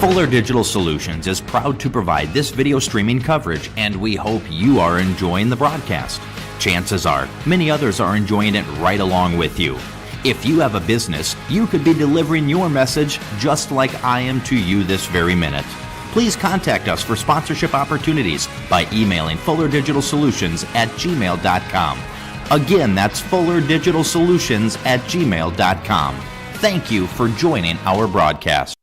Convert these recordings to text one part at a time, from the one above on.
Fuller Digital Solutions is proud to provide this video streaming coverage, and we hope you are enjoying the broadcast. Chances are, many others are enjoying it right along with you. If you have a business, you could be delivering your message just like I am to you this very minute. Please contact us for sponsorship opportunities by emailing fullerdigitalsolutions@gmail.com. Again, that's fullerdigitalsolutions@gmail.com. Thank you for joining our broadcast.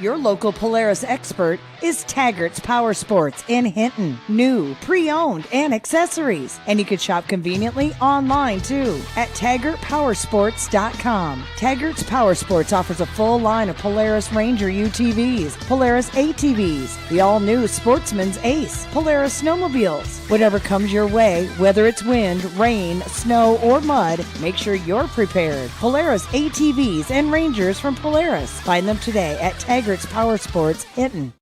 Your local Polaris expert is Taggart's Power Sports in Hinton. New, pre-owned, and accessories. And you can shop conveniently online too at TaggartPowersports.com. Taggart's Power Sports offers a full line of Polaris Ranger UTVs, Polaris ATVs, the all-new Sportsman's Ace, Polaris snowmobiles. Whatever comes your way, whether it's wind, rain, snow, or mud, make sure you're prepared. Polaris ATVs and Rangers from Polaris. Find them today at Taggart's Power Sports, Hinton.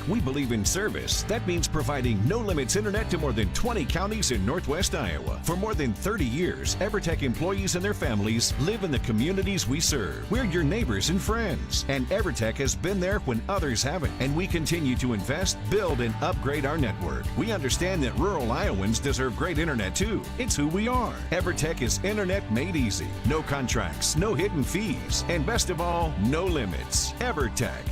We believe in service. That means providing no-limits internet to more than 20 counties in Northwest Iowa. For more than 30 years, EverTech employees and their families live in the communities we serve. We're your neighbors and friends. And EverTech has been there when others haven't. And we continue to invest, build, and upgrade our network. We understand that rural Iowans deserve great internet too. It's who we are. EverTech is internet made easy. No contracts, no hidden fees, and best of all, no limits. EverTech.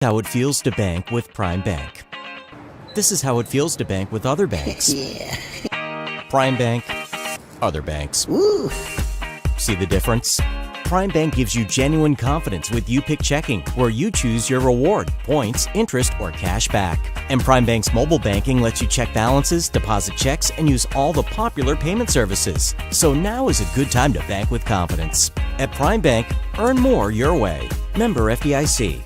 How it feels to bank with Prime Bank. This is how it feels to bank with other banks. Prime Bank, other banks. Woo. See the difference? Prime Bank gives you genuine confidence with You Pick Checking, where you choose your reward, points, interest, or cash back. And Prime Bank's mobile banking lets you check balances, deposit checks, and use all the popular payment services. So now is a good time to bank with confidence. At Prime Bank, earn more your way. Member FDIC.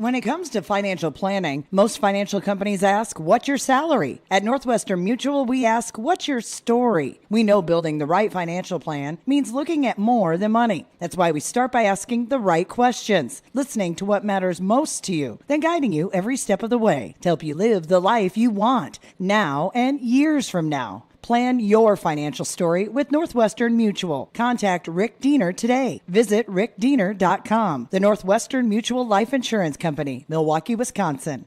When it comes to financial planning, most financial companies ask, what's your salary? At Northwestern Mutual, we ask, what's your story? We know building the right financial plan means looking at more than money. That's why we start by asking the right questions, listening to what matters most to you, then guiding you every step of the way to help you live the life you want now and years from now. Plan your financial story with Northwestern Mutual. Contact Rick Diener today. Visit rickdiener.com. The Northwestern Mutual Life Insurance Company, Milwaukee, Wisconsin.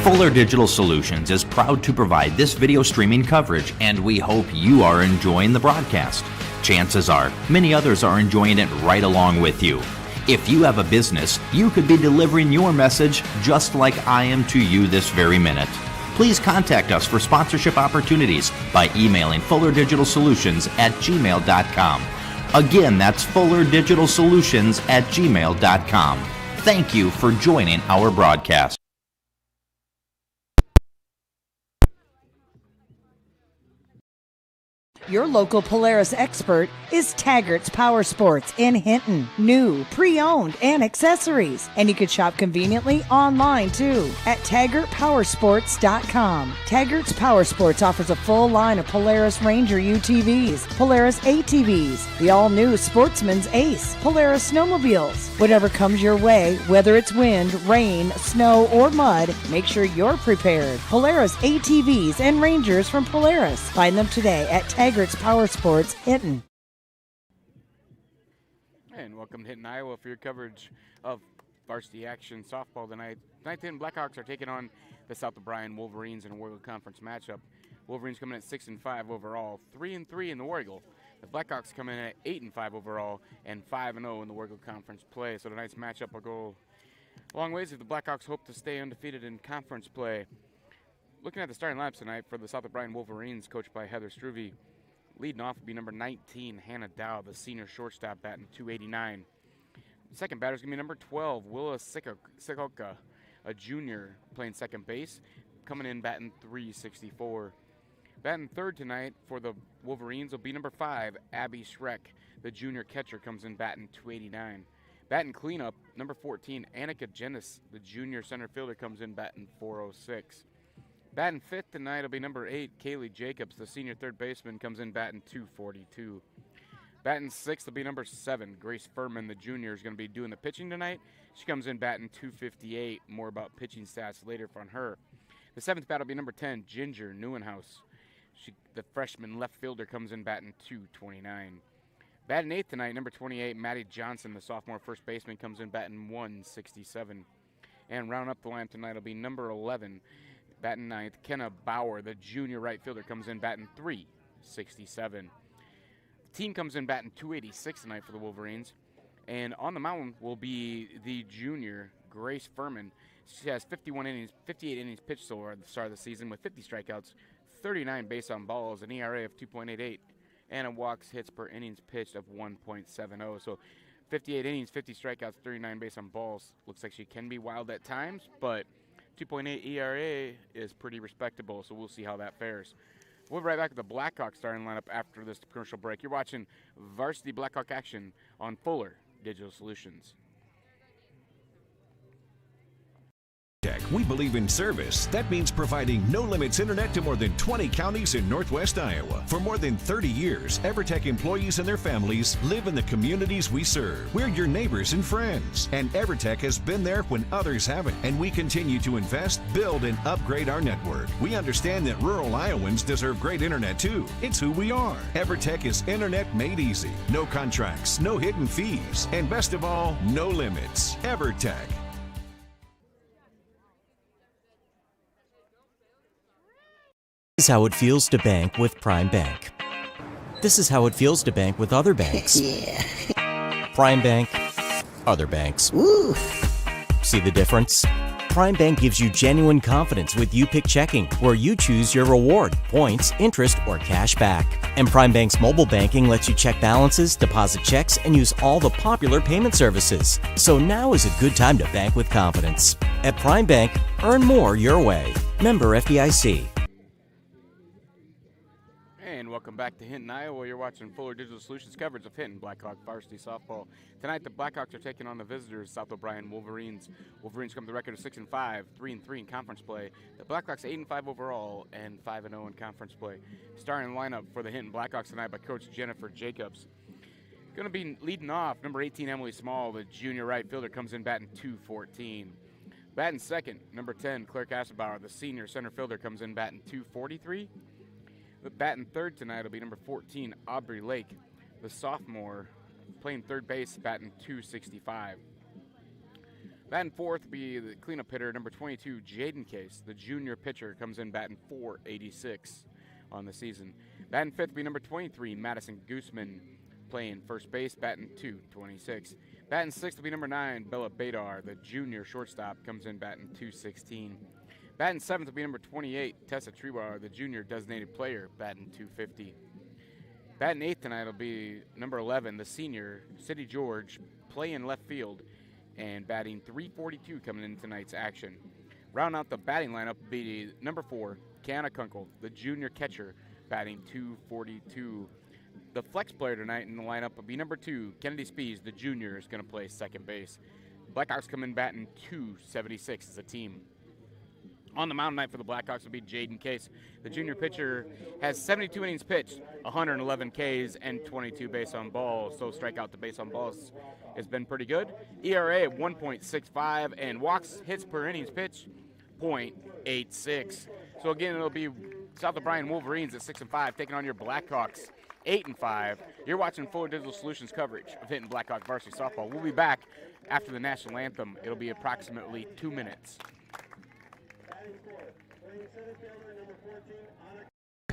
Fuller Digital Solutions is proud to provide this video streaming coverage, and we hope you are enjoying the broadcast. Chances are, many others are enjoying it right along with you. If you have a business, you could be delivering your message just like I am to you this very minute. Please contact us for sponsorship opportunities by emailing fullerdigitalsolutions@gmail.com. Again, that's fullerdigitalsolutions@gmail.com. Thank you for joining our broadcast. Your local Polaris expert is Taggart's Power Sports in Hinton. New, pre-owned, and accessories. And you can shop conveniently online too at taggartpowersports.com. Taggart's Power Sports offers a full line of Polaris Ranger UTVs, Polaris ATVs, the all-new Sportsman's Ace, Polaris snowmobiles. Whatever comes your way, whether it's wind, rain, snow, or mud, make sure you're prepared. Polaris ATVs and Rangers from Polaris. Find them today at Taggart's Power Sports, Hinton. And welcome to Hinton, Iowa for your coverage of varsity action softball tonight. Tonight the Hinton Blackhawks are taking on the South O'Brien Wolverines in a War Eagle Conference matchup. Wolverines coming at 6-5 overall, 3-3 in the War Eagle. The Blackhawks come in at 8-5 overall and 5-0 in the War Eagle Conference play. So tonight's matchup will go a long ways if the Blackhawks hope to stay undefeated in conference play. Looking at the starting lineups tonight for the South O'Brien Wolverines, coached by Heather Struve. Leading off will be number 19, Hannah Dow, the senior shortstop, batting .289. Second batter is going to be number 12, Willa Sikoka, a junior, playing second base, coming in batting .364. Batting third tonight for the Wolverines will be number 5, Abby Schreck, the junior catcher, comes in batting .289. Batting cleanup, number 14, Annika Jennis, the junior center fielder, comes in batting .406. Batting fifth tonight will be number 8, Kaylee Jacobs, the senior third baseman, comes in batting .242. Batting sixth will be number 7, Grace Furman, the junior, is going to be doing the pitching tonight. She comes in batting .258. More about pitching stats later from her. The seventh batter will be number 10, Ginger Neuenhaus. The freshman left fielder, comes in batting .229. Batting eighth tonight, number 28, Maddie Johnson, the sophomore first baseman, comes in batting .167. And round up the line tonight will be number 11, batting ninth, Kenna Bauer, the junior right fielder, comes in batting .367. The team comes in batting .286 tonight for the Wolverines. And on the mound will be the junior, Grace Furman. She has 58 innings pitched so far at the start of the season with 50 strikeouts, 39 base on balls, an ERA of 2.88, and a walks hits per innings pitched of 1.70. So 58 innings, 50 strikeouts, 39 base on balls. Looks like she can be wild at times, but 2.8 ERA is pretty respectable, so we'll see how that fares. We'll be right back to the Blackhawks starting lineup after this commercial break. You're watching Varsity Blackhawk action on Fuller Digital Solutions. We believe in service. That means providing no-limits internet to more than 20 counties in Northwest Iowa. For more than 30 years, EverTech employees and their families live in the communities we serve. We're your neighbors and friends. And EverTech has been there when others haven't. And we continue to invest, build, and upgrade our network. We understand that rural Iowans deserve great internet too. It's who we are. EverTech is internet made easy. No contracts, no hidden fees, and best of all, no limits. EverTech. This is how it feels to bank with Prime Bank. This is how it feels to bank with other banks. Prime Bank, other banks. Ooh. See the difference? Prime Bank gives you genuine confidence with You Pick Checking, where you choose your reward, points, interest, or cash back. And Prime Bank's mobile banking lets you check balances, deposit checks, and use all the popular payment services. So now is a good time to bank with confidence. At Prime Bank, earn more your way. Member FDIC. And welcome back to Hinton, Iowa. You're watching Fuller Digital Solutions coverage of Hinton Blackhawk varsity softball. Tonight, the Blackhawks are taking on the visitors, South O'Brien Wolverines. Wolverines come to the record of 6-5, 3-3 in conference play. The Blackhawks 8-5 overall and 5-0 in conference play. Starting lineup for the Hinton Blackhawks tonight by Coach Jennifer Jacobs. Going to be leading off, number 18, Emily Small, the junior right fielder, comes in batting .214. Batting second, number 10, Claire Kassenbauer, the senior center fielder, comes in batting .243. Batting third tonight will be number 14, Aubrey Lake, the sophomore, playing third base, batting .265. Batting fourth will be the cleanup hitter, number 22, Jaden Case. The junior pitcher comes in batting .486 on the season. Batting fifth will be number 23, Madison Gooseman, playing first base, batting .226. Batting sixth will be number 9, Bella Badar. The junior shortstop comes in batting .216. Batting seventh will be number 28, Tessa Trebar. The junior designated player, batting .250. Batting eighth tonight will be number 11, the senior, City George, playing left field, and batting .342 coming in tonight's action. Round out the batting lineup will be number 4, Kiana Kunkel, the junior catcher, batting .242. The flex player tonight in the lineup will be number 2, Kennedy Spees, the junior, is going to play second base. Blackhawks come in batting .276 as a team. On the mound tonight for the Blackhawks will be Jaden Case. The junior pitcher has 72 innings pitched, 111 Ks, and 22 base on balls. So strikeout to base on balls has been pretty good. ERA at 1.65 and walks, hits per innings pitched, .86. So again, it'll be South O'Brien Wolverines at 6-5 taking on your Blackhawks 8-5. You're watching Fuller Digital Solutions coverage of Hinton Blackhawk varsity softball. We'll be back after the national anthem. It'll be approximately 2 minutes.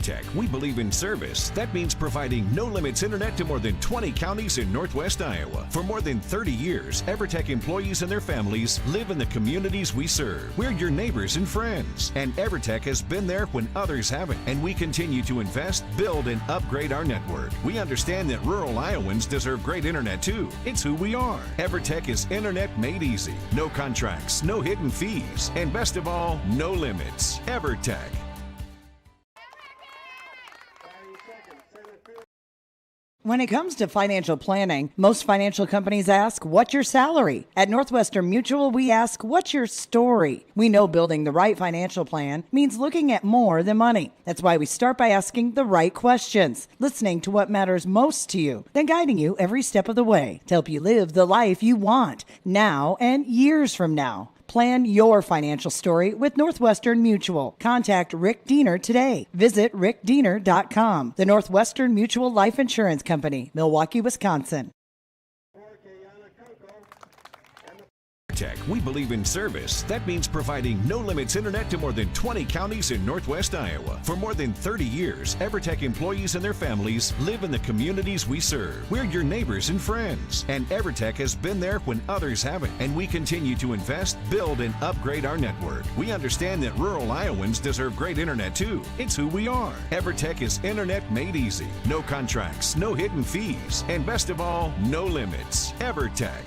Tech, we believe in service. That means providing no limits internet to more than 20 counties in Northwest Iowa. For more than 30 years, EverTech employees and their families live in the communities we serve. We're your neighbors and friends. And EverTech has been there when others haven't. And we continue to invest, build, and upgrade our network. We understand that rural Iowans deserve great internet too. It's who we are. EverTech is internet made easy. No contracts, no hidden fees, and best of all, no limits. EverTech. When it comes to financial planning, most financial companies ask, what's your salary? At Northwestern Mutual, we ask, what's your story? We know building the right financial plan means looking at more than money. That's why we start by asking the right questions, listening to what matters most to you, then guiding you every step of the way to help you live the life you want, now and years from now. Plan your financial story with Northwestern Mutual. Contact Rick Diener today. Visit rickdiener.com. The Northwestern Mutual Life Insurance Company, Milwaukee, Wisconsin. Tech, we believe in service. That means providing no limits internet to more than 20 counties in Northwest Iowa. For more than 30 years, EverTech employees and their families live in the communities we serve. We're your neighbors and friends. And EverTech has been there when others haven't. And we continue to invest, build, and upgrade our network. We understand that rural Iowans deserve great internet too. It's who we are. EverTech is internet made easy. No contracts, no hidden fees, and best of all, no limits. EverTech.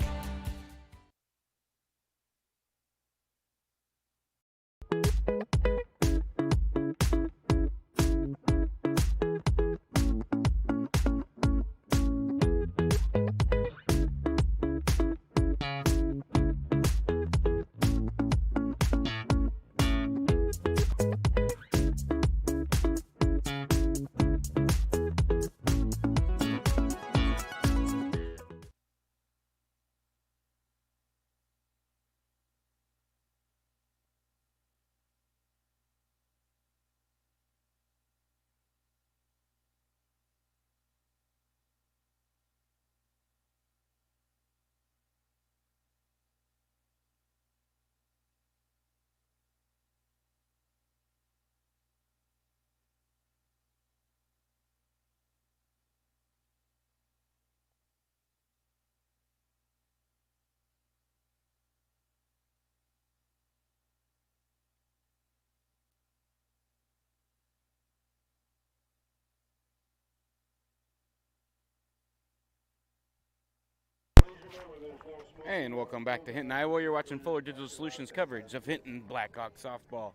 And welcome back to Hinton, Iowa. You're watching Fuller Digital Solutions coverage of Hinton Blackhawk softball.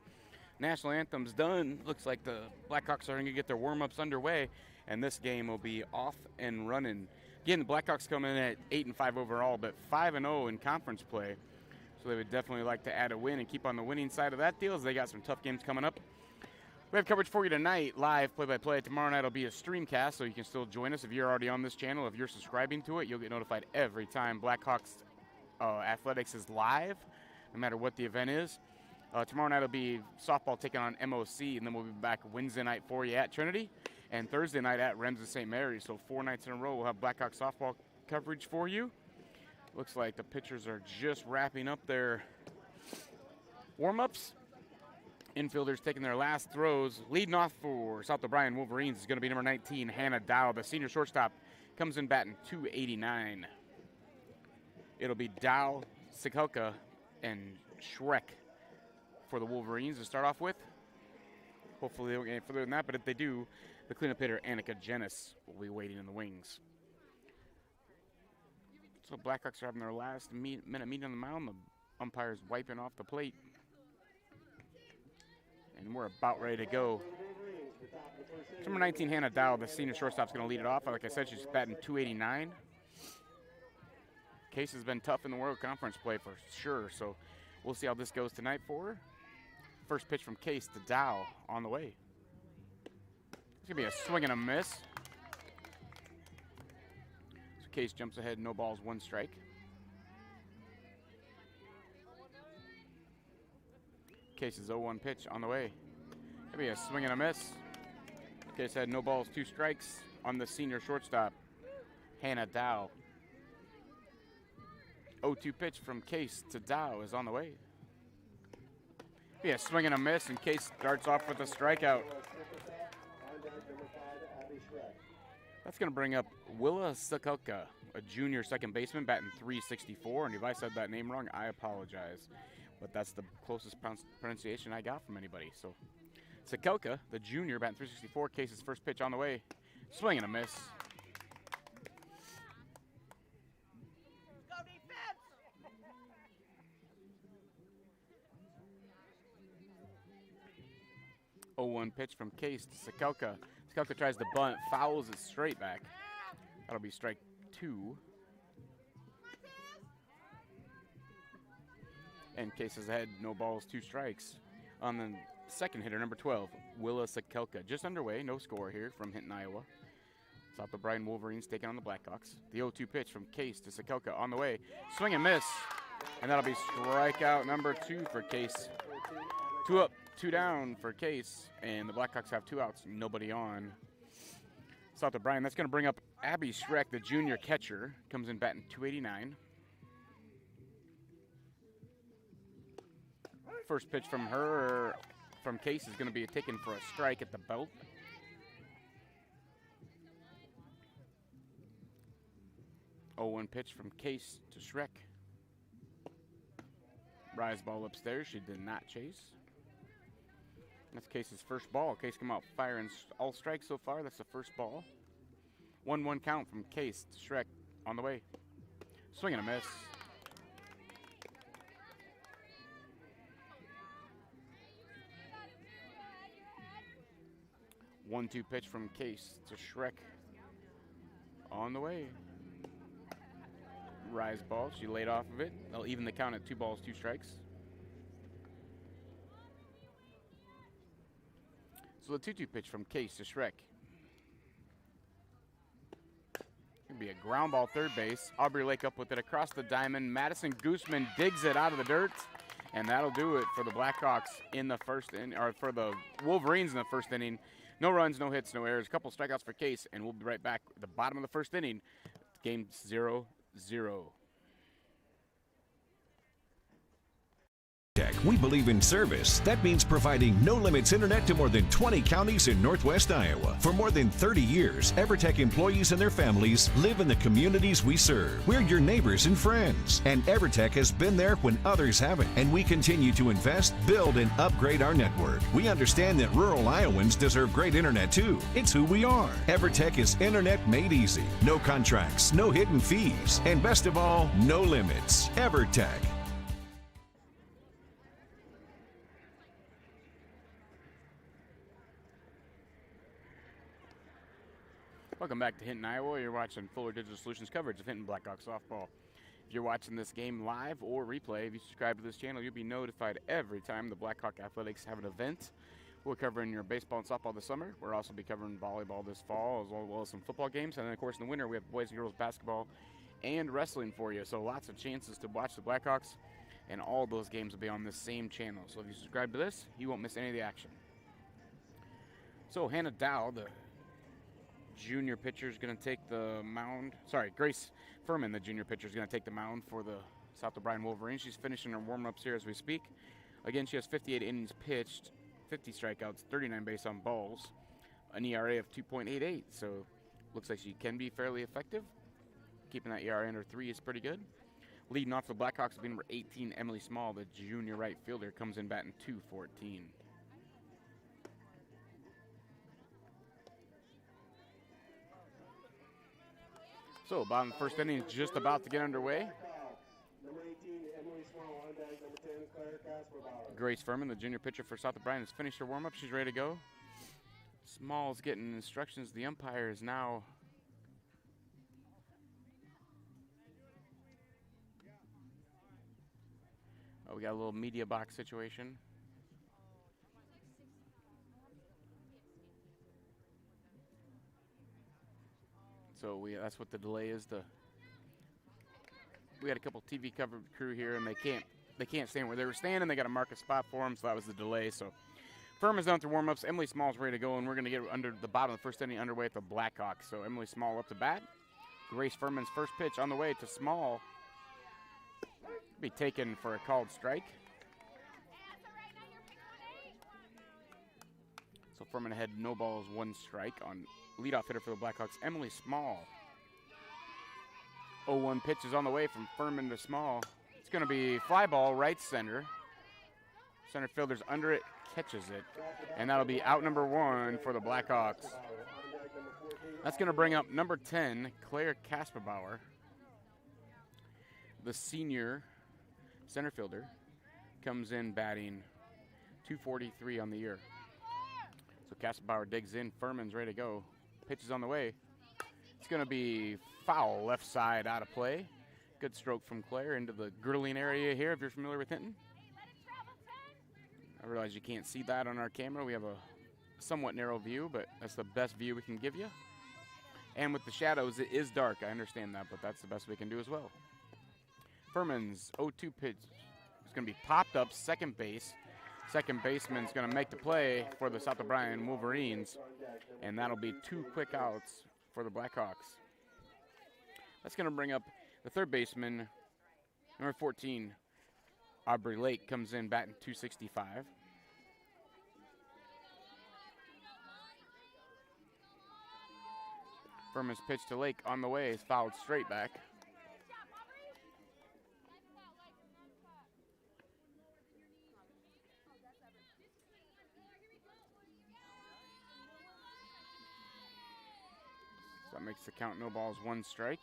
National anthem's done. Looks like the Blackhawks are going to get their warm-ups underway, and this game will be off and running. Again, the Blackhawks come in at 8-5 overall, but 5-0 in conference play. So they would definitely like to add a win and keep on the winning side of that deal, as they got some tough games coming up. We have coverage for you tonight, live play-by-play. Tomorrow night will be a streamcast, so you can still join us if you're already on this channel. If you're subscribing to it, you'll get notified every time Blackhawks athletics is live, no matter what the event is. Tomorrow night will be softball taking on MOC, and then we'll be back Wednesday night for you at Trinity, and Thursday night at Rems of St. Mary's. So 4 nights in a row we'll have Blackhawks softball coverage for you. Looks like the pitchers are just wrapping up their warm-ups. Infielders taking their last throws. Leading off for South O'Brien Wolverines is going to be number 19, Hannah Dow. The senior shortstop comes in batting .289. It'll be Dow, Sikelka, and Shrek for the Wolverines to start off with. Hopefully they don't get any further than that, but if they do, the cleanup hitter, Annika Jenis, will be waiting in the wings. So Blackhawks are having their last minute meeting on the mound. The umpire's wiping off the plate. And we're about ready to go. Number 19, Hannah Dow, the senior shortstop's going to lead it off. Like I said, she's batting .289. Case has been tough in the World Conference play for sure, so we'll see how this goes tonight for her. First pitch from Case to Dow on the way. It's going to be a swing and a miss. So Case jumps ahead, no balls, 1 strike. Case's 0-1 pitch on the way. Going to be a swing and a miss. Case had no balls, 2 strikes on the senior shortstop, Hannah Dow. 0-2 pitch from Case to Dow is on the way. Be a swing and a miss, and Case starts off with a strikeout. That's going to bring up Willa Sikelka, a junior second baseman, batting .364. And if I said that name wrong, I apologize. But that's the closest pronunciation I got from anybody. So Sikelka, the junior, batting .364. Case's first pitch on the way. Swing and a miss. Go defense! 0-1 pitch from Case to Sikelka. Sikelka tries to bunt, fouls it straight back. That'll be strike 2. And Case is ahead, no balls, 2 strikes. On the second hitter, number 12, Willa Sikelka. Just underway, no score here from Hinton, Iowa. South O'Brien Wolverines taking on the Blackhawks. The 0-2 pitch from Case to Sikelka on the way. Swing and miss. And that'll be strikeout number 2 for Case. 2 up, 2 down for Case. And the Blackhawks have 2 outs, nobody on. South O'Brien, that's going to bring up Abby Schreck, the junior catcher. Comes in batting .289. First pitch from her, from Case, is going to be taken for a strike at the belt. Oh, 0-1 pitch from Case to Shrek. Rise ball upstairs, she did not chase. That's Case's first ball. Case come out firing all strikes so far. That's the first ball. 1-1 count from Case to Shrek on the way. Swing and a miss. 1-2 pitch from Case to Shrek on the way. Rise ball, she laid off of it. They'll even the count at 2 balls, 2 strikes. So the 2-2 pitch from Case to Shrek. Gonna be a ground ball, third base. Aubrey Lake up with it across the diamond. Madison Gooseman digs it out of the dirt. And that'll do it for the Blackhawks in the first inning, or for the Wolverines in the first inning. No runs, no hits, no errors. A couple strikeouts for Case, and we'll be right back at the bottom of the first inning. Game 0-0. We believe in service. That means providing no-limits internet to more than 20 counties in Northwest Iowa. For more than 30 years, EverTech employees and their families live in the communities we serve. We're your neighbors and friends. And EverTech has been there when others haven't. And we continue to invest, build, and upgrade our network. We understand that rural Iowans deserve great internet too. It's who we are. EverTech is internet made easy. No contracts, no hidden fees. And best of all, no limits. EverTech. Welcome back to Hinton, Iowa. You're watching Fuller Digital Solutions coverage of Hinton Blackhawks softball. If you're watching this game live or replay, if you subscribe to this channel, you'll be notified every time the Blackhawk Athletics have an event. We're covering your baseball and softball this summer. We'll also be covering volleyball this fall, as well as some football games. And then, of course, in the winter, we have boys and girls basketball and wrestling for you. So lots of chances to watch the Blackhawks, and all those games will be on the same channel. So if you subscribe to this, you won't miss any of the action. So Hannah Dow, the junior pitcher, is going to take the mound. Sorry, Grace Furman, the junior pitcher, is going to take the mound for the South O'Brien Wolverines. She's finishing her warm-ups here as we speak. Again, she has 58 innings pitched, 50 strikeouts, 39 base on balls, an ERA of 2.88. So looks like she can be fairly effective. Keeping that ERA under 3 is pretty good. Leading off the Blackhawks will be number 18, Emily Small, the junior right fielder, comes in batting .214. So, bottom of the first inning is just about to get underway. Grace Furman, the junior pitcher for South O'Brien, has finished her warm-up. She's ready to go. Small's getting instructions. The umpire is now we got a little media box situation. So that's what the delay is. We had a couple TV cover crew here, and they can't stand where they were standing. They got to mark a spot for them, so that was the delay. So Furman's done through warm-ups. Emily Small's ready to go, and we're going to get under the bottom of the first inning underway at the Blackhawks. So Emily Small up to bat. Grace Furman's first pitch on the way to Small. Be taken for a called strike. So Furman ahead, no balls, 1 strike on leadoff hitter for the Blackhawks, Emily Small. 0-1 pitch is on the way from Furman to Small. It's going to be fly ball right center. Center fielder's under it, catches it, and that'll be out number 1 for the Blackhawks. That's going to bring up number 10, Claire Kasperbauer, the senior center fielder, comes in batting .243 on the year. So Kasperbauer digs in. Furman's ready to go. Pitch is on the way. It's going to be foul, left side, out of play. Good stroke from Claire into the grilling area here, if you're familiar with Hinton. I realize you can't see that on our camera. We have a somewhat narrow view, but that's the best view we can give you. And with the shadows, it is dark. I understand that, but that's the best we can do as well. Furman's 0-2 pitch is going to be popped up, second base. Second baseman's going to make the play for the South O'Brien Wolverines, and that'll be 2 quick outs for the Blackhawks. That's going to bring up the third baseman, number 14, Aubrey Lake, comes in batting .265. Furman's pitch to Lake on the way is fouled straight back. That makes the count no balls, 1 strike.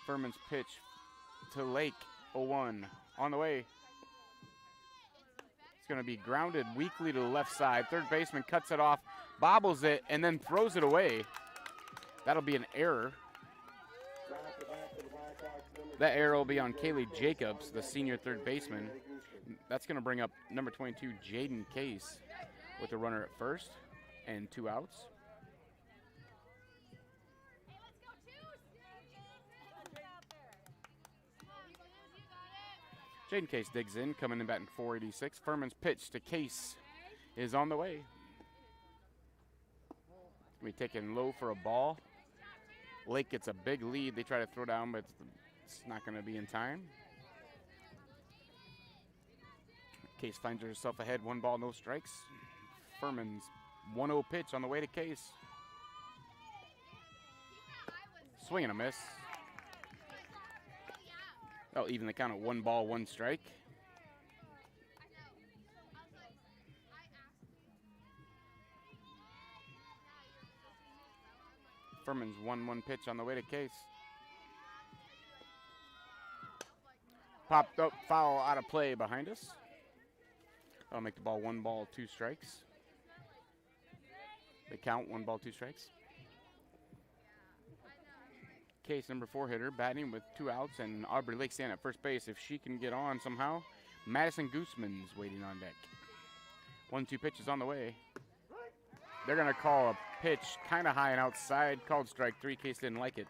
Furman's pitch to Lake, 0-1. On the way. It's going to be grounded weakly to the left side. Third baseman cuts it off, bobbles it, and then throws it away. That'll be an error. That error will be on Kaylee Jacobs, the senior third baseman. That's going to bring up number 22, Jaden Case, with a runner at first and 2 outs. Jaden Case digs in, coming in batting .486. Furman's pitch to Case is on the way. We taking low for a ball. Lake gets a big lead. They try to throw down, but it's not going to be in time. Case finds herself ahead, 1 ball, no strikes. Furman's 1-0 pitch on the way to Case. Swing and a miss. That'll even the count of 1 ball, 1 strike. Furman's 1-1 pitch on the way to Case. Popped up, foul out of play behind us. That'll make the ball 1 ball, 2 strikes. They count 1 ball, 2 strikes. Case, number 4 hitter, batting with 2 outs, and Aubrey Lake standing at first base. If she can get on somehow, Madison Gooseman's waiting on deck. 1-2 pitches on the way. They're going to call a pitch kind of high and outside, called strike 3. Case didn't like it.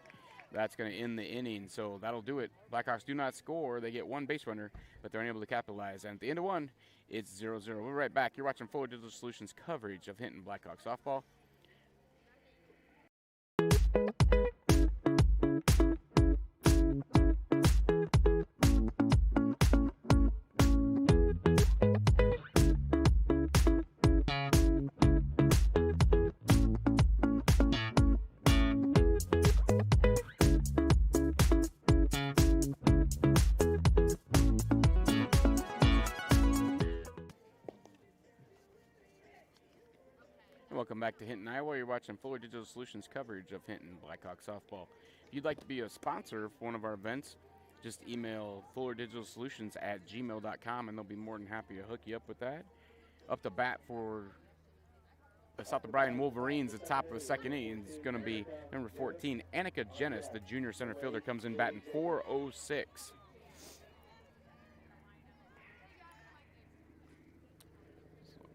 That's going to end the inning, so that'll do it. Blackhawks do not score. They get 1 base runner, but they're unable to capitalize. And at the end of 1, it's 0-0. We'll be right back. You're watching Fuller Digital Solutions coverage of Hinton Blackhawks softball. Welcome back to Hinton, Iowa. You're watching Fuller Digital Solutions coverage of Hinton Blackhawk softball. If you'd like to be a sponsor for one of our events, just email fullerdigitalsolutions@gmail.com and they'll be more than happy to hook you up with that. Up to bat for the South O'Brien Wolverines at the top of the second inning is going to be number 14, Annika Jenis, the junior center fielder, comes in batting .406.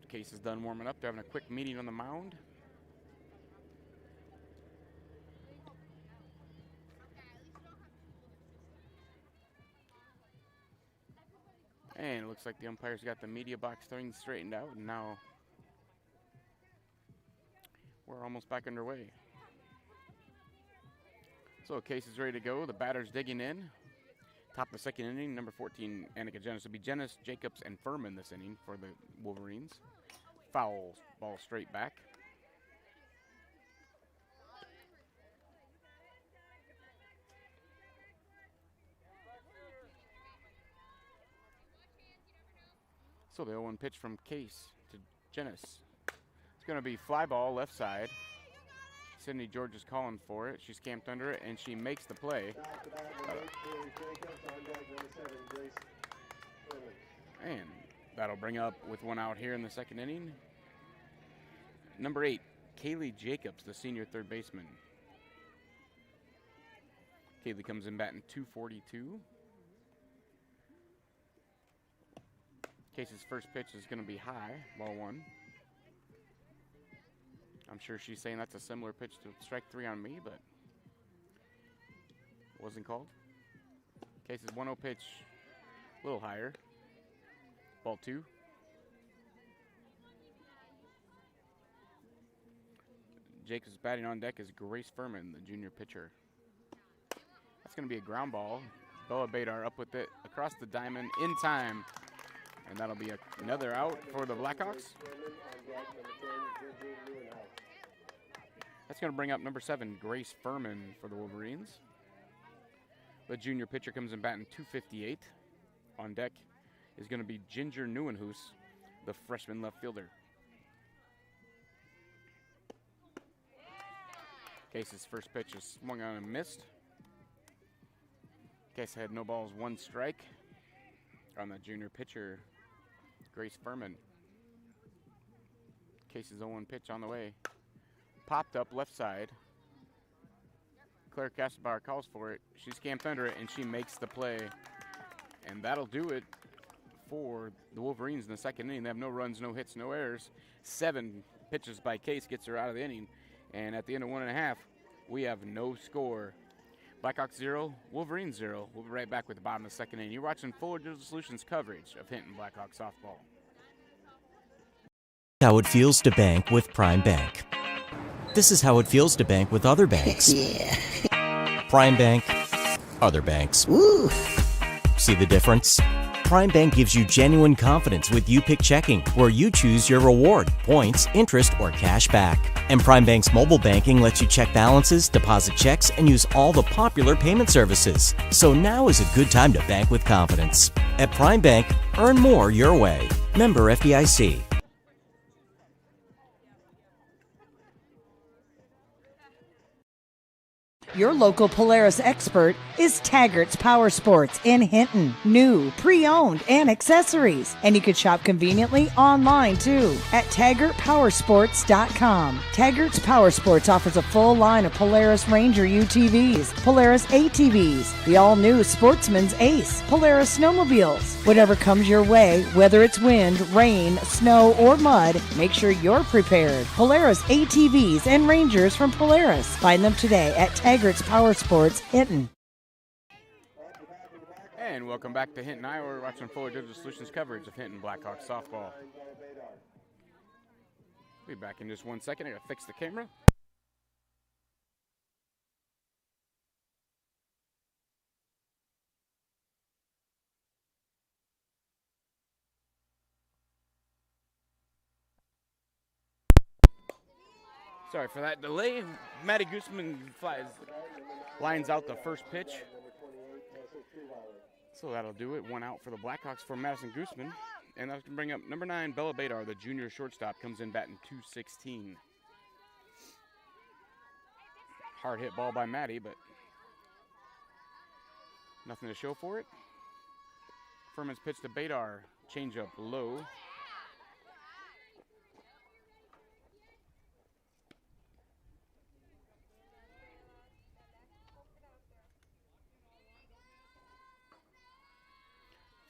Case is done warming up. They're having a quick meeting on the mound. And it looks like the umpires got the media box thing straightened out, and now we're almost back underway. So case is ready to go. The batter's digging in. Top of the second inning, number 14, Annika Jenis. It'll be Jenis, Jacobs, and Furman this inning for the Wolverines. Foul ball straight back. So the 0-1 pitch from Case to Jenis. It's going to be fly ball left side. Sydney George is calling for it. She's camped under it, and she makes the play. And that'll bring up with one out here in the second inning. Number 8, Kaylee Jacobs, the senior third baseman. Kaylee comes in batting .242. Case's first pitch is going to be high, ball 1. I'm sure she's saying that's a similar pitch to strike 3 on me, but wasn't called. Case's 1-0 pitch, a little higher. Ball 2. Jacobs batting on deck is Grace Furman, the junior pitcher. That's going to be a ground ball. Bella Badar up with it across the diamond in time. And that'll be another out for the Blackhawks. That's going to bring up number 7, Grace Furman for the Wolverines. The junior pitcher comes in batting .258. On deck is going to be Ginger Neuenhuis, the freshman left fielder. Case's first pitch is swung on and missed. Case had no balls, 1 strike on the junior pitcher, Grace Furman. Case's 0-1 pitch on the way. Popped up left side. Claire Castabar calls for it. She's camped under it, and she makes the play. And that'll do it for the Wolverines in the second inning. They have no runs, no hits, no errors. 7 pitches by Case gets her out of the inning. And at the end of 1.5, we have no score. Blackhawks 0, Wolverines 0. We'll be right back with the bottom of the second inning. You're watching Fuller Digital Solutions coverage of Hinton Blackhawk softball. How it feels to bank with Prime Bank. This is how it feels to bank with other banks. Yeah. Prime Bank, other banks. Woo. See the difference? Prime Bank gives you genuine confidence with You Pick Checking, where you choose your reward, points, interest, or cash back. And Prime Bank's mobile banking lets you check balances, deposit checks, and use all the popular payment services. So now is a good time to bank with confidence. At Prime Bank, earn more your way. Member FDIC. Your local Polaris expert is Taggart's Power Sports in Hinton. New, pre-owned, and accessories. And you can shop conveniently online too at TaggartPowersports.com. Taggart's Power Sports offers a full line of Polaris Ranger UTVs, Polaris ATVs, the all-new Sportsman's Ace, Polaris snowmobiles. Whatever comes your way, whether it's wind, rain, snow, or mud, make sure you're prepared. Polaris ATVs and Rangers from Polaris. Find them today at Taggart's Power Sports, Hinton. And welcome back to Hinton, Iowa. We're watching Fuller Digital Solutions coverage of Hinton Blackhawk softball. We'll be back in just 1 second. I gotta fix the camera. Sorry for that delay. Matty Guzman lines out the first pitch. So that'll do it. One out for the Blackhawks for Madison Guzman. And that's going to bring up number 9, Bella Badar, the junior shortstop, comes in batting .216. Hard hit ball by Matty, but nothing to show for it. Furman's pitch to Badar, changeup low.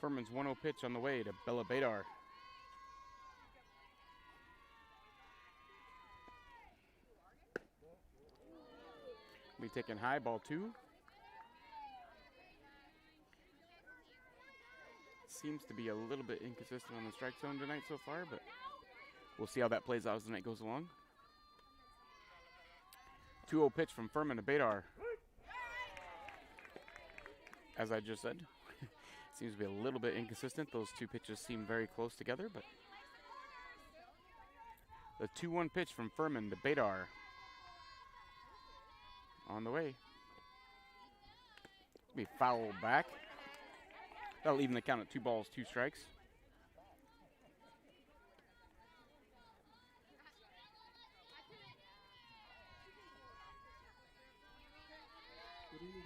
Furman's 1-0 pitch on the way to Bella Badar. Be taking high, ball 2. Seems to be a little bit inconsistent on the strike zone tonight so far, but we'll see how that plays out as the night goes along. 2-0 pitch from Furman to Badar. As I just said, seems to be a little bit inconsistent. Those two pitches seem very close together, but the 2-1 pitch from Furman to Badar on the way. Be fouled back. That'll even the count at 2 balls, 2 strikes.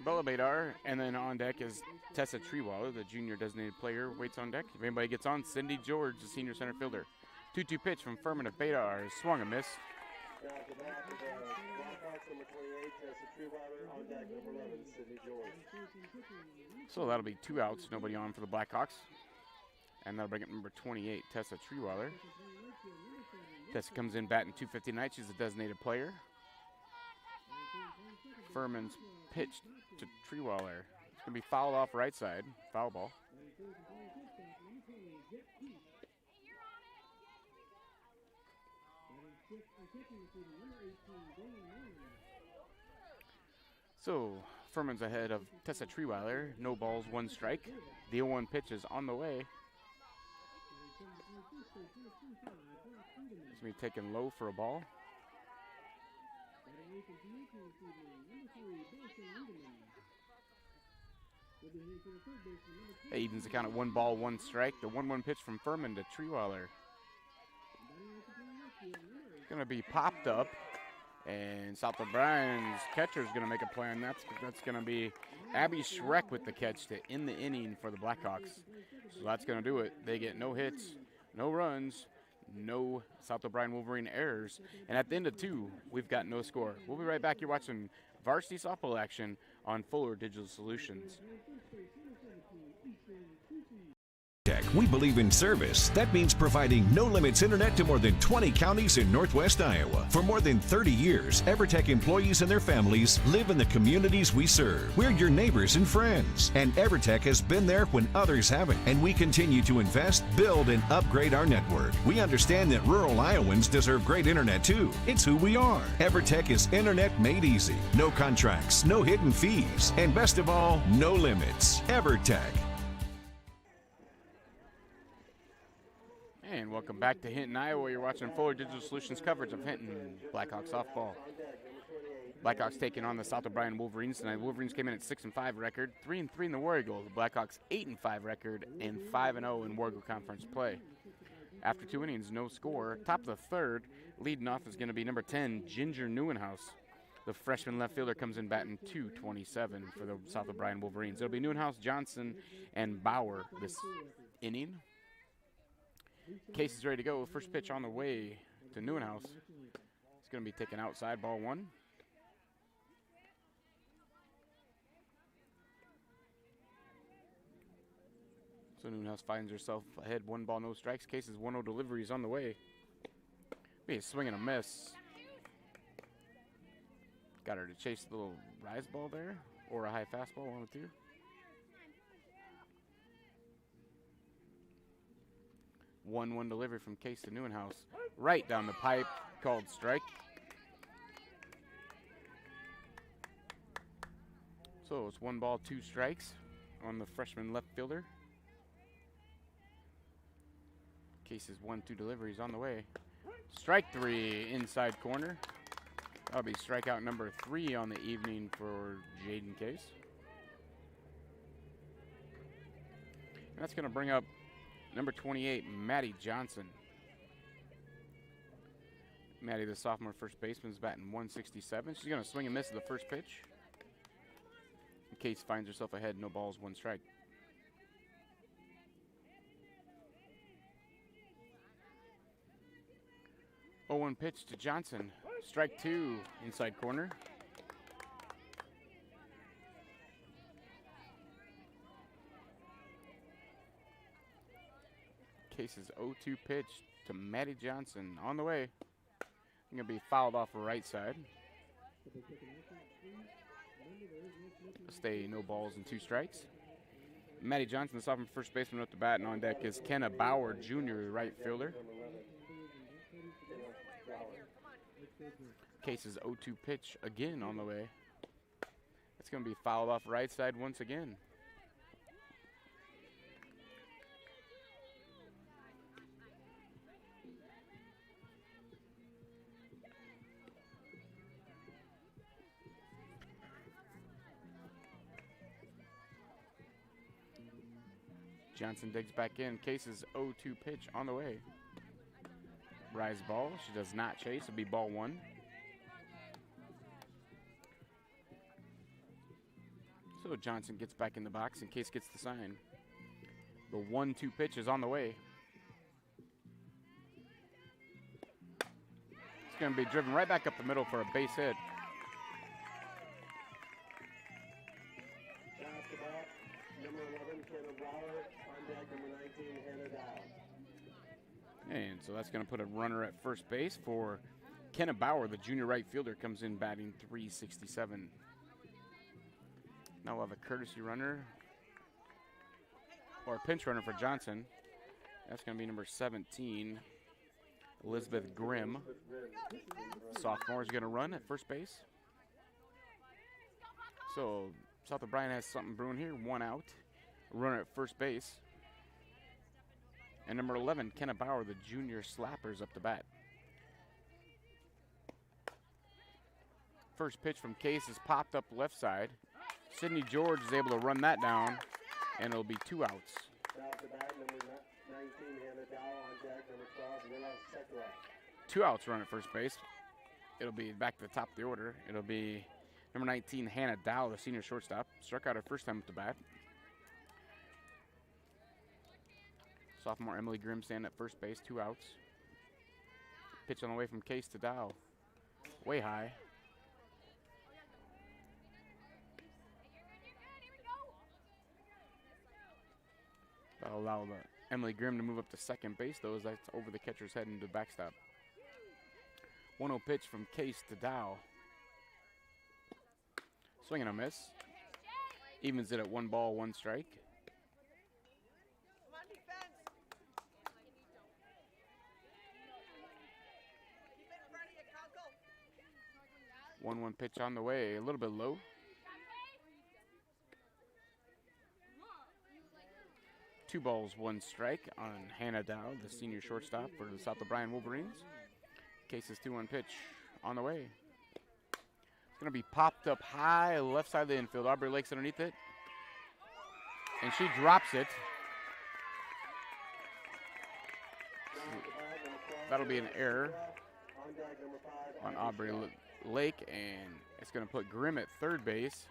Bella Badar, and then on deck is Tessa Treewaller, the junior designated player, waits on deck. If anybody gets on, Cindy George, the senior center fielder. 2-2 pitch from Furman to Badar, swung and missed. So that'll be 2 outs, nobody on for the Blackhawks. And that'll bring up number 28, Tessa Treewaller. Tessa comes in batting .250 tonight. She's a designated player. Furman's pitch to Treewaller. It's going to be fouled off right side. Foul ball. So Furman's ahead of Tessa Treewaller. No balls, 1 strike. The 0-1 pitch is on the way. It's going to be taken low for a ball. That evens the count at 1 ball, 1 strike. The 1-1 pitch from Furman to Treewaller. It's going to be popped up, and South O'Brien's catcher is going to make a play, and that's going to be Abby Schreck with the catch to end the inning for the Blackhawks. So that's going to do it. They get no hits, no runs, no South O'Brien Wolverine errors, and at the end of 2, we've got no score. We'll be right back. You're watching varsity softball action on Fuller Digital Solutions. We believe in service. That means providing no-limits internet to more than 20 counties in Northwest Iowa. For more than 30 years, EverTech employees and their families live in the communities we serve. We're your neighbors and friends. And EverTech has been there when others haven't. And we continue to invest, build, and upgrade our network. We understand that rural Iowans deserve great internet too. It's who we are. EverTech is internet made easy. No contracts, no hidden fees, and best of all, no limits. EverTech. And welcome back to Hinton, Iowa. You're watching Fuller Digital Solutions coverage of Hinton Blackhawks softball. Blackhawks taking on the South O'Brien Wolverines tonight. Wolverines came in at 6-5 record, 3-3 in the War Eagle. The Blackhawks 8-5 record and 5-0 in War Eagle Conference play. After 2 innings, no score. Top of the 3rd, leading off is going to be number 10, Ginger Neuenhaus. The freshman left fielder comes in batting .227 for the South O'Brien Wolverines. It'll be Neuenhaus, Johnson, and Bauer this inning. Case is ready to go. First pitch on the way to Neuenhaus. It's going to be taken outside, ball 1. So Neuenhaus finds herself ahead, 1 ball, no strikes. Case's 1-0 delivery is on the way. Be a swing and a miss. Got her to chase the little rise ball there, or a high fastball, 1 of 2. One delivery from Case to Neuenhaus. Right down the pipe, called strike. So it's 1 ball, 2 strikes on the freshman left fielder. Case's 1-2 deliveries on the way. Strike 3, inside corner. That'll be strikeout number 3 on the evening for Jaden Case. And that's going to bring up number 28, Maddie Johnson. Maddie, the sophomore first baseman, is batting 167. She's going to swing and miss at the first pitch. Case finds herself ahead, no balls, 1 strike. Oh, 1 pitch to Johnson. Strike 2, inside corner. Case's 0-2 pitch to Maddie Johnson on the way. Going to be fouled off the right side. Stay no balls and 2 strikes. Maddie Johnson, the sophomore first baseman, up the bat, and on deck is Kenna Bauer, junior right fielder. Case's 0-2 pitch again on the way. It's going to be fouled off right side once again. Johnson digs back in. Case's 0-2 pitch on the way. Rise ball. She does not chase. It'll be ball 1. So Johnson gets back in the box and Case gets the sign. The 1-2 pitch is on the way. It's going to be driven right back up the middle for a base hit. And so that's going to put a runner at first base for Kenna Bauer, the junior right fielder, comes in batting .367. Now we'll have a courtesy runner or a pinch runner for Johnson. That's going to be number 17, Elizabeth Grimm. Sophomore is going to run at first base. So South O'Brien has something brewing here. 1 out. Runner at first base. And number 11, Kenna Bauer, the junior slappers, up the bat. First pitch from Case is popped up left side. Sydney George is able to run that down, and it'll be 2 outs. 2 outs run at first base. It'll be back to the top of the order. It'll be number 19, Hannah Dow, the senior shortstop. Struck out her first time at the bat. Sophomore Emily Grimm standing at first base, 2 outs. Pitch on the way from Case to Dow. Way high. That'll allow Emily Grimm to move up to second base, though, as that's over the catcher's head into the backstop. 1-0 pitch from Case to Dow. Swing and a miss. Evens it at 1 ball, 1 strike. 1-1 pitch on the way, a little bit low. Two balls, 1 strike on Hannah Dow, the senior shortstop for the South O'Brien Wolverines. Case's 2-1 pitch on the way. It's going to be popped up high left side of the infield. Aubrey Lake's underneath it. And she drops it. That'll be an error on Aubrey Lake, and it's going to put Grimm at third base.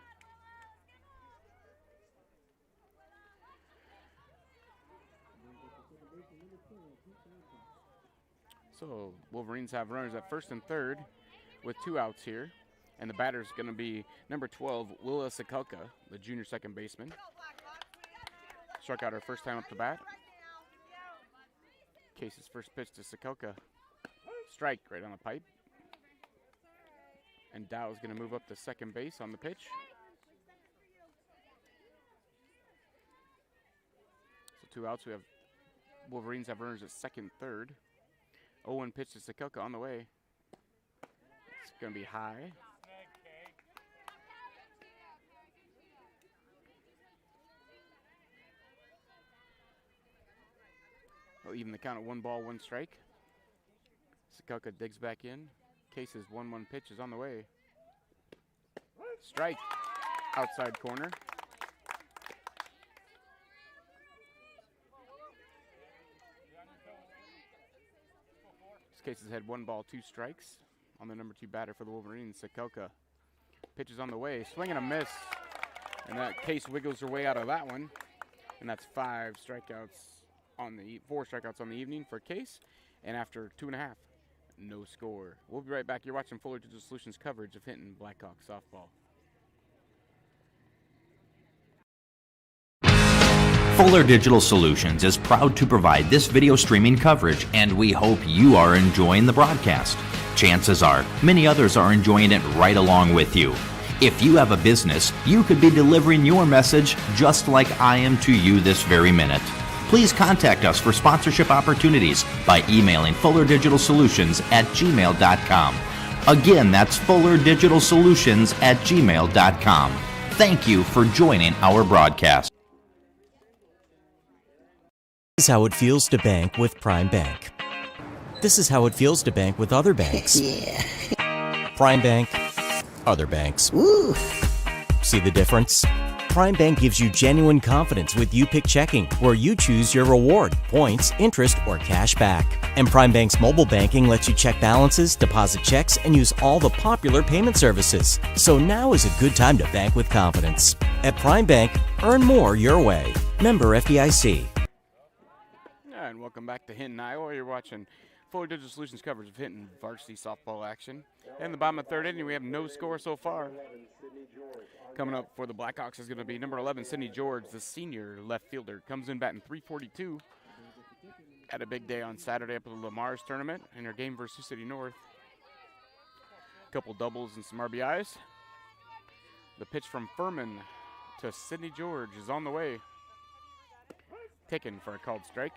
So Wolverines have runners at first and third with 2 outs here. And the batter is going to be number 12, Willa Sikelka, the junior second baseman. Struck out her first time up the bat. Case's first pitch to Sikelka. Strike right on the pipe. And Dow is going to move up to second base on the pitch. So 2 outs. We have Wolverines have runners at second, third. 0-1 pitch to Sikelka on the way. It's going to be high. Even the count at 1 ball, 1 strike. Sikelka digs back in. Case's 1-1 pitch is on the way. Strike, outside corner. Case has had 1 ball, 2 strikes on the number 2 batter for the Wolverines, Sakelka. Pitch is on the way, swing and a miss. And that Case wiggles her way out of that one. And that's 4 strikeouts on the evening for Case. And after 2.5, no score. We'll be right back. You're watching Fuller Digital Solutions coverage of Hinton Blackhawks softball. Fuller Digital Solutions is proud to provide this video streaming coverage, and we hope you are enjoying the broadcast. Chances are, many others are enjoying it right along with you. If you have a business, you could be delivering your message just like I am to you this very minute. Please contact us for sponsorship opportunities by emailing fullerdigitalsolutions@gmail.com. Again, that's fullerdigitalsolutions@gmail.com. Thank you for joining our broadcast. This is how it feels to bank with Prime Bank. This is how it feels to bank with other banks. Yeah. Prime Bank, other banks. Woo. See the difference? Prime Bank gives you genuine confidence with You Pick Checking, where you choose your reward, points, interest, or cash back. And Prime Bank's mobile banking lets you check balances, deposit checks, and use all the popular payment services. So now is a good time to bank with confidence. At Prime Bank, earn more your way. Member FDIC. And welcome back to Hinton, Iowa. You're watching Fuller Digital Solutions coverage of Hinton varsity softball action. In the bottom of the 3rd inning, we have no score so far. Coming up for the Blackhawks is going to be number 11, Sydney George, the senior left fielder. Comes in batting .342. Had a big day on Saturday up at the Lamar's tournament in her game versus City North. A couple doubles and some RBIs. The pitch from Furman to Sydney George is on the way. Taken for a called strike.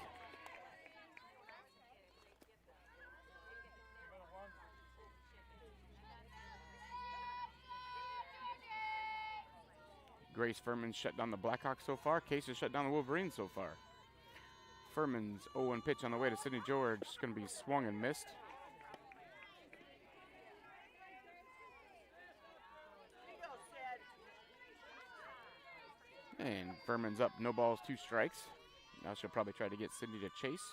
Grace Furman shut down the Blackhawks so far. Case has shut down the Wolverines so far. Furman's 0-1 pitch on the way to Sydney George. It's going to be swung and missed. And Furman's up, no balls, 2 strikes. Now she'll probably try to get Sydney to chase.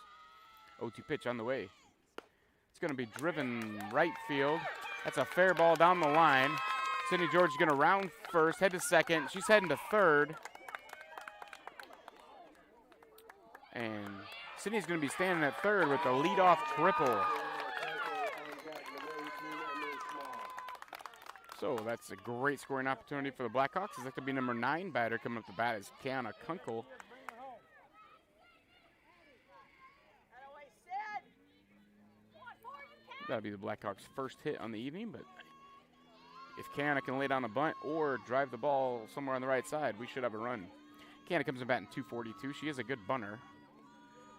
0-2 pitch on the way. It's going to be driven right field. That's a fair ball down the line. Sydney George is going to round first, head to second. She's heading to third. And Sydney's going to be standing at third with the leadoff triple. So that's a great scoring opportunity for the Blackhawks. It's going to be number 9 batter coming up to bat is Kiana Kunkel. That'll be the Blackhawks' first hit on the evening, but if Kiana can lay down a bunt or drive the ball somewhere on the right side, we should have a run. Kiana comes in batting .242. She is a good bunter.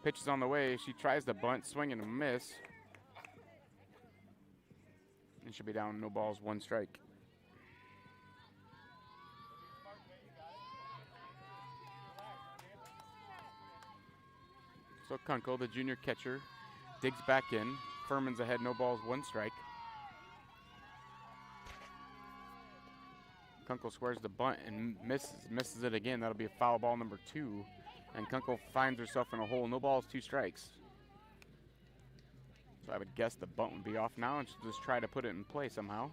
Pitch is on the way. She tries the bunt, swing and a miss. And she'll be down, no balls, 1 strike. So Kunkel, the junior catcher, digs back in. Furman's ahead, no balls, 1 strike. Kunkel squares the bunt and misses it again. That'll be a foul ball number 2. And Kunkel finds herself in a hole. No balls, 2 strikes. So I would guess the bunt would be off now and she'll just try to put it in play somehow.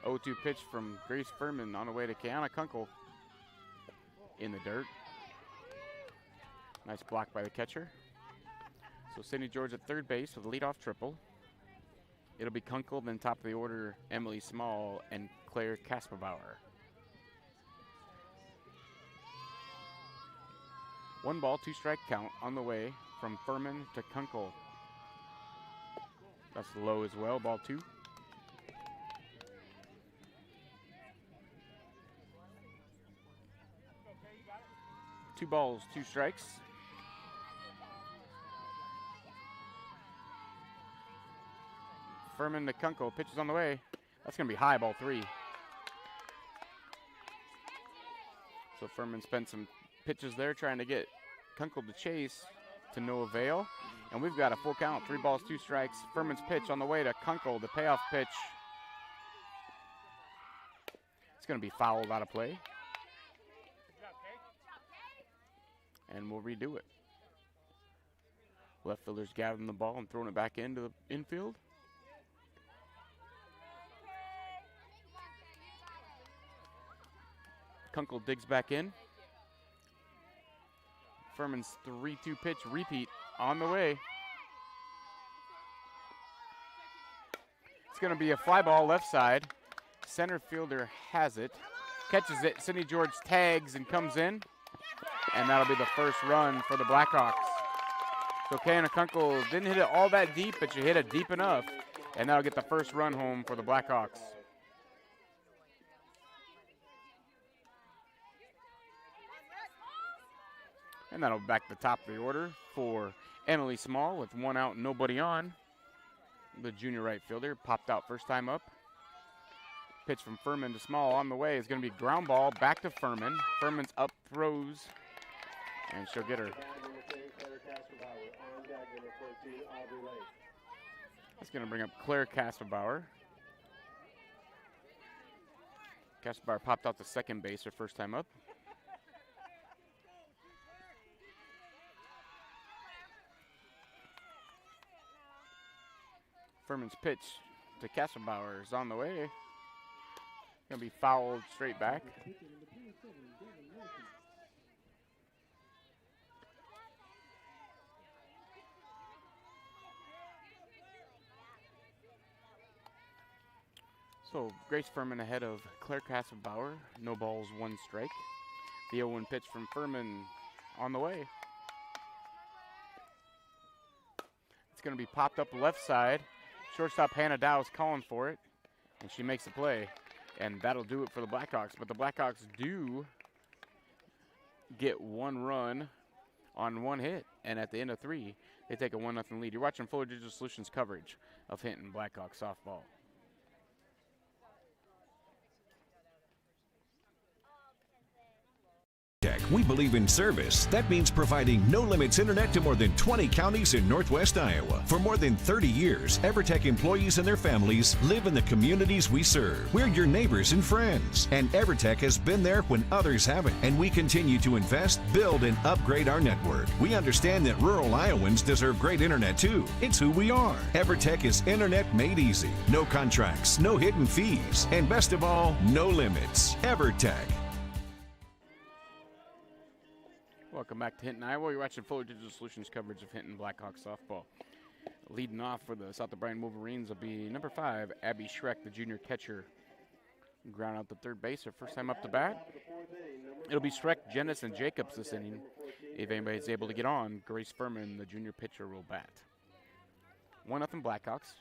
Oh, 0-2 pitch from Grace Furman on the way to Kiana Kunkel in the dirt. Nice block by the catcher. So Sydney George at third base with a leadoff triple. It'll be Kunkel, then top of the order, Emily Small and Claire Kasperbauer. 1 ball, 2 strike count on the way from Furman to Kunkel. That's low as well, ball 2. Two balls, 2 strikes. Furman to Kunkel, pitches on the way. That's going to be high, ball 3. So Furman spent some pitches there trying to get Kunkel to chase, to no avail. And we've got a full count, 3 balls, 2 strikes. Furman's pitch on the way to Kunkel, the payoff pitch. It's going to be fouled out of play. And we'll redo it. Left fielder's gathering the ball and throwing it back into the infield. Kunkel digs back in. Furman's 3-2 pitch repeat on the way. It's going to be a fly ball left side. Center fielder has it. Catches it. Sidney George tags and comes in. And that'll be the first run for the Blackhawks. So Keanu Kunkel didn't hit it all that deep, but you hit it deep enough. And that'll get the first run home for the Blackhawks. And that'll back the top of the order for Emily Small with 1 out and nobody on. The junior right fielder popped out first time up. Pitch from Furman to Small on the way is going to be ground ball back to Furman. Furman's up, throws, and she'll get her. It's going to bring up Claire Kasselbauer. Kasselbauer popped out to second base her first time up. Furman's pitch to Kasselbauer is on the way. Going to be fouled straight back. So Grace Furman ahead of Claire Kasselbauer. No balls, 1 strike. The 0-1 pitch from Furman on the way. It's going to be popped up left side. Shortstop Hannah Dow is calling for it, and she makes the play. And that'll do it for the Blackhawks. But the Blackhawks do get 1 run on 1 hit. And at the end of 3, they take a 1-0 lead. You're watching Fuller Digital Solutions coverage of Hinton Blackhawks softball. We believe in service. That means providing no-limits internet to more than 20 counties in Northwest Iowa. For more than 30 years, EverTech employees and their families live in the communities we serve. We're your neighbors and friends. And EverTech has been there when others haven't. And we continue to invest, build, and upgrade our network. We understand that rural Iowans deserve great internet too. It's who we are. EverTech is internet made easy. No contracts, no hidden fees, and best of all, no limits. EverTech. Welcome back to Hinton, Iowa. You're watching Fuller Digital Solutions coverage of Hinton Blackhawks softball. Leading off for the South O'Brien Wolverines will be number 5, Abby Schreck, the junior catcher. Ground out the third base, her first time up to bat. It'll be Schreck, Jennis, and Jacobs this inning. If anybody's able to get on, Grace Furman, the junior pitcher, will bat. 1-0 Blackhawks.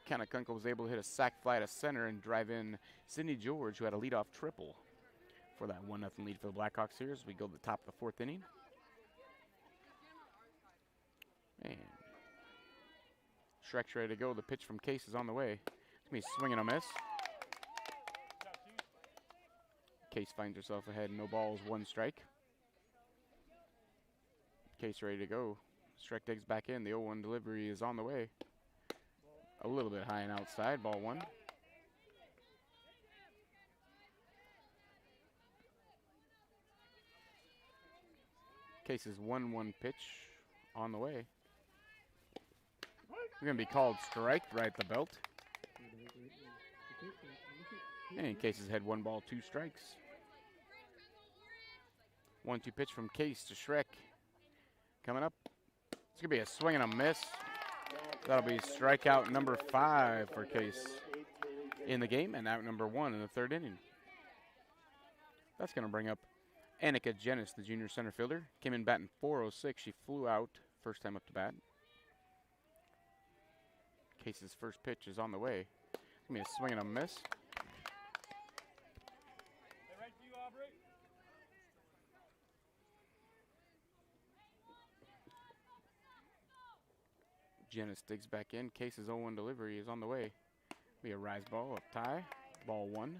Keanu Kunkel was able to hit a sac fly to center and drive in Sidney George, who had a leadoff triple for that 1-0 lead for the Blackhawks here as we go to the top of the 4th inning. And Schreck's ready to go. The pitch from Case is on the way. It's going to be a swing and a miss. Case finds herself ahead. No balls, 1 strike. Case ready to go. Schreck digs back in. The 0-1 delivery is on the way. A little bit high and outside. Ball 1. Case's 1-1 pitch on the way. We're going to be called strike right at the belt. And Case's had 1 ball, 2 strikes. 1-2 pitch from Case to Schreck. Coming up. It's going to be a swing and a miss. That'll be strikeout number 5 for Case in the game, and out number 1 in the 3rd inning. That's going to bring up Annika Jennis, the junior center fielder. Came in batting .406. She flew out first time up to bat. Case's first pitch is on the way. It's going to be a swing and a miss. Jennis digs back in. Case's 0-1 delivery is on the way. Be a rise ball, a tie. Ball 1.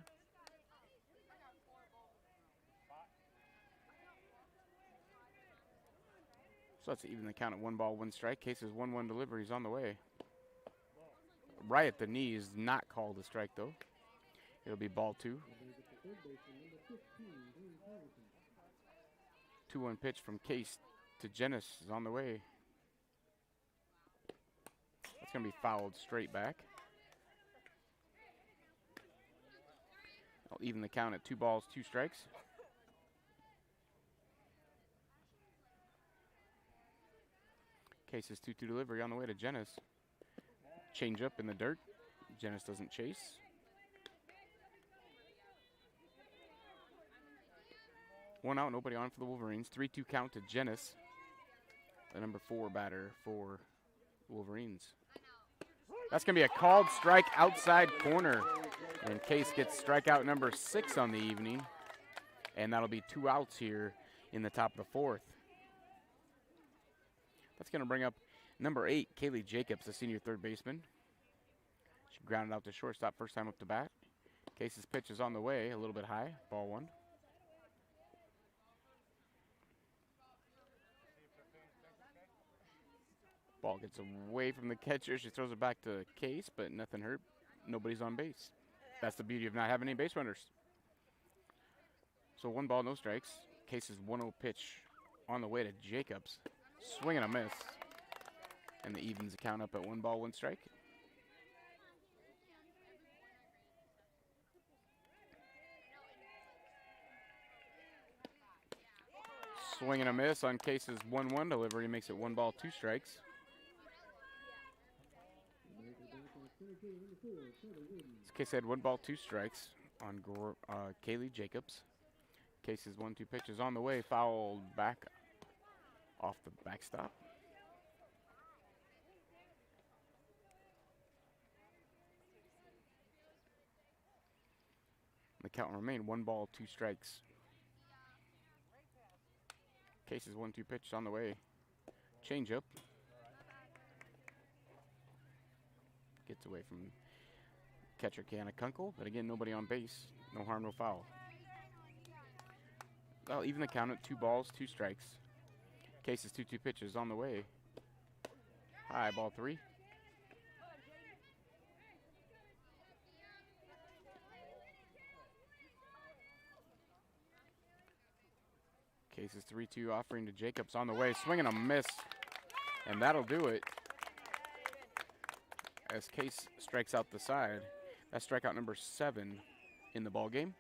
So let's even the count at 1 ball, 1 strike. Case's 1-1 deliveries on the way. Right at the knees, not called a strike though. It'll be ball 2. 2-1 pitch from Case to Jenis is on the way. That's going to be fouled straight back. I'll even the count at 2 balls, 2 strikes. Case's 2-2 delivery on the way to Jenis. Change up in the dirt. Jenis doesn't chase. One out, nobody on for the Wolverines. 3-2 count to Jenis, the number 4 batter for the Wolverines. That's going to be a called strike outside corner. And Case gets strikeout number 6 on the evening. And that'll be 2 outs here in the top of the 4th. That's going to bring up number 8, Kaylee Jacobs, the senior third baseman. She grounded out to shortstop first time up to bat. Case's pitch is on the way, a little bit high, ball 1. Ball gets away from the catcher. She throws it back to Case, but nothing hurt. Nobody's on base. That's the beauty of not having any base runners. So 1 ball, no strikes. Case's 1-0 pitch on the way to Jacobs. Swing and a miss. And the evens the count up at 1 ball, 1 strike. Swing and a miss on Case's 1-1 delivery. Makes it 1 ball, 2 strikes. Case had 1 ball, 2 strikes on Kaylee Jacobs. Case's 1-2 pitch is on the way, fouled back off the backstop. The count will remain 1 ball, 2 strikes. Case's 1-2 pitch on the way. Change up. Gets away from catcher Kiana Kunkel, but again, nobody on base. No harm, no foul. Well, even the count at 2 balls, 2 strikes. Case's 2-2 pitches on the way. High, ball 3. Case's 3-2 offering to Jacobs on the way. Swing and a miss, and that'll do it. As Case strikes out the side. That's strikeout number 7 in the ball game.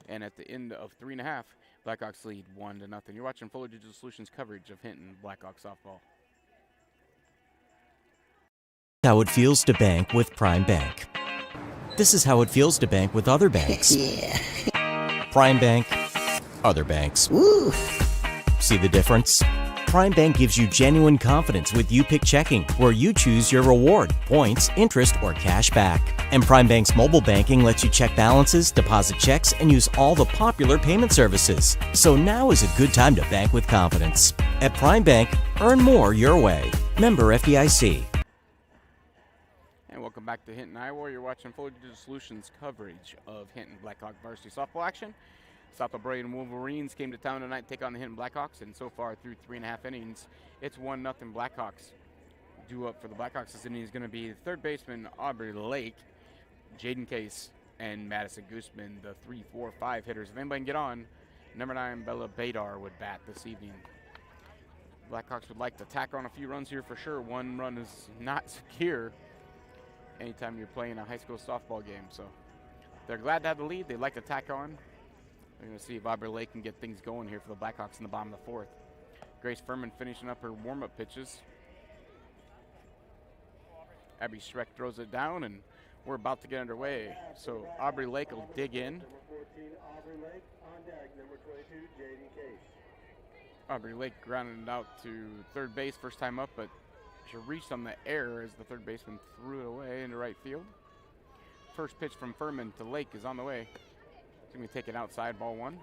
And at the end of 3.5, Blackhawks lead 1-0. You're watching Fuller Digital Solutions coverage of Hinton Blackhawks softball. How it feels to bank with Prime Bank. This is how it feels to bank with other banks. Prime Bank, other banks. Woo. See the difference? Prime Bank gives you genuine confidence with You Pick Checking, where you choose your reward, points, interest, or cash back. And Prime Bank's mobile banking lets you check balances, deposit checks, and use all the popular payment services. So now is a good time to bank with confidence. At Prime Bank, earn more your way. Member FDIC. And welcome back to Hinton, Iowa. You're watching Fuller Digital Solutions coverage of Hinton Blackhawk varsity softball action. South O'Brien Wolverines came to town tonight to take on the Hinton Blackhawks, and so far through 3.5 innings, it's 1-0 Blackhawks. Due up for the Blackhawks this inning is going to be third baseman Aubrey Lake, Jaden Case, and Madison Gooseman, the 3, 4, 5 hitters. If anybody can get on, number 9 Bella Badar would bat this evening. Blackhawks would like to tack on a few runs here for sure. 1 run is not secure anytime you're playing a high school softball game, so they're glad to have the lead. They'd like to tack on. We're going to see if Aubrey Lake can get things going here for the Blackhawks in the bottom of the 4th. Grace Furman finishing up her warm-up pitches. Abby Schreck throws it down, and we're about to get underway. So Aubrey Lake will dig in. Number 14, Aubrey Lake. On deck, number 22, Jaden Case. Aubrey Lake grounded it out to third base first time up, but she reached on the air as the third baseman threw it away into right field. First pitch from Furman to Lake is on the way. She's going to take it outside, ball 1.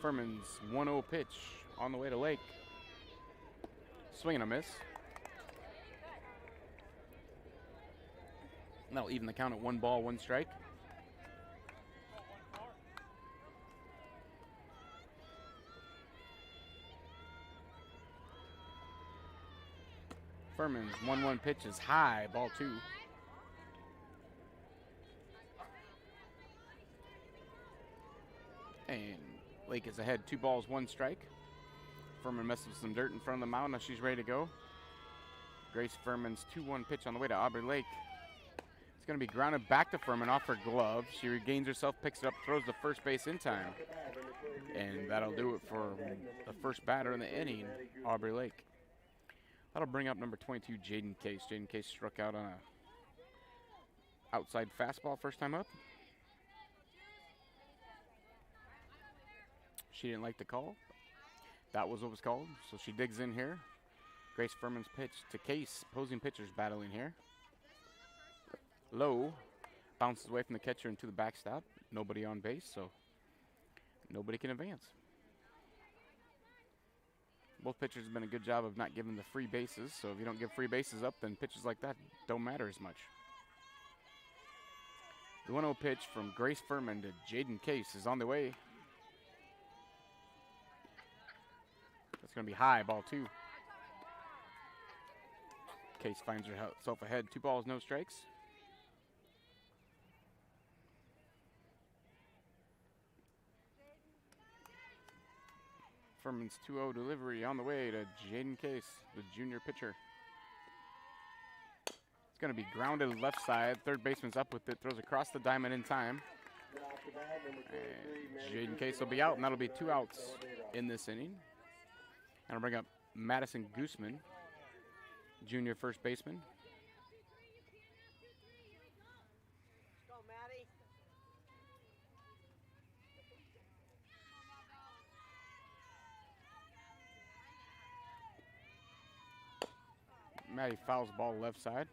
Furman's 1-0 pitch on the way to Lake. Swing and a miss. That'll even the count at 1 ball, 1 strike. Furman's 1-1 pitch is high, ball 2. And Lake is ahead, 2 balls, 1 strike. Furman messes with some dirt in front of the mound. Now she's ready to go. Grace Furman's 2-1 pitch on the way to Aubrey Lake. It's going to be grounded back to Furman off her glove. She regains herself, picks it up, throws the first base in time. And that'll do it for the first batter in the inning, Aubrey Lake. That'll bring up number 22, Jaden Case. Jaden Case struck out on a outside fastball first time up. She didn't like the call. That was what was called, so she digs in here. Grace Furman's pitch to Case. Opposing pitchers battling here. Low. Bounces away from the catcher into the backstop. Nobody on base, so nobody can advance. Both pitchers have been a good job of not giving the free bases, so if you don't give free bases up, then pitches like that don't matter as much. The 1-0 pitch from Grace Furman to Jaden Case is on the way. That's going to be high, ball 2. Case finds herself ahead, 2 balls, no strikes. Furman's 2-0 delivery on the way to Jaden Case, the junior pitcher. It's going to be grounded left side. Third baseman's up with it, throws across the diamond in time. And Jaden Case will be out, and that'll be 2 outs in this inning. And I'll bring up Madison Gooseman, junior first baseman. Maddie fouls ball left side.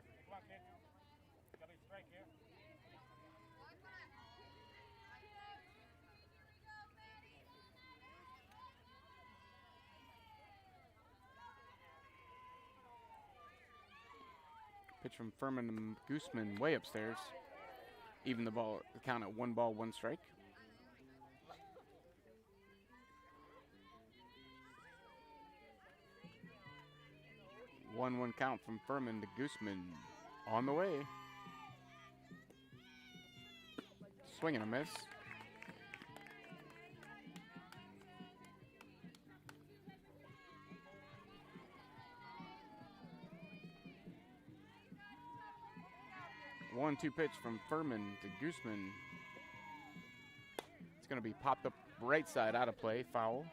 Pitch from Furman to Gooseman way upstairs. Even the ball, the count at 1 ball, 1 strike. One count from Furman to Gooseman on the way. Swing and a miss. One-two pitch from Furman to Gooseman. It's going to be popped up right side, out of play, foul.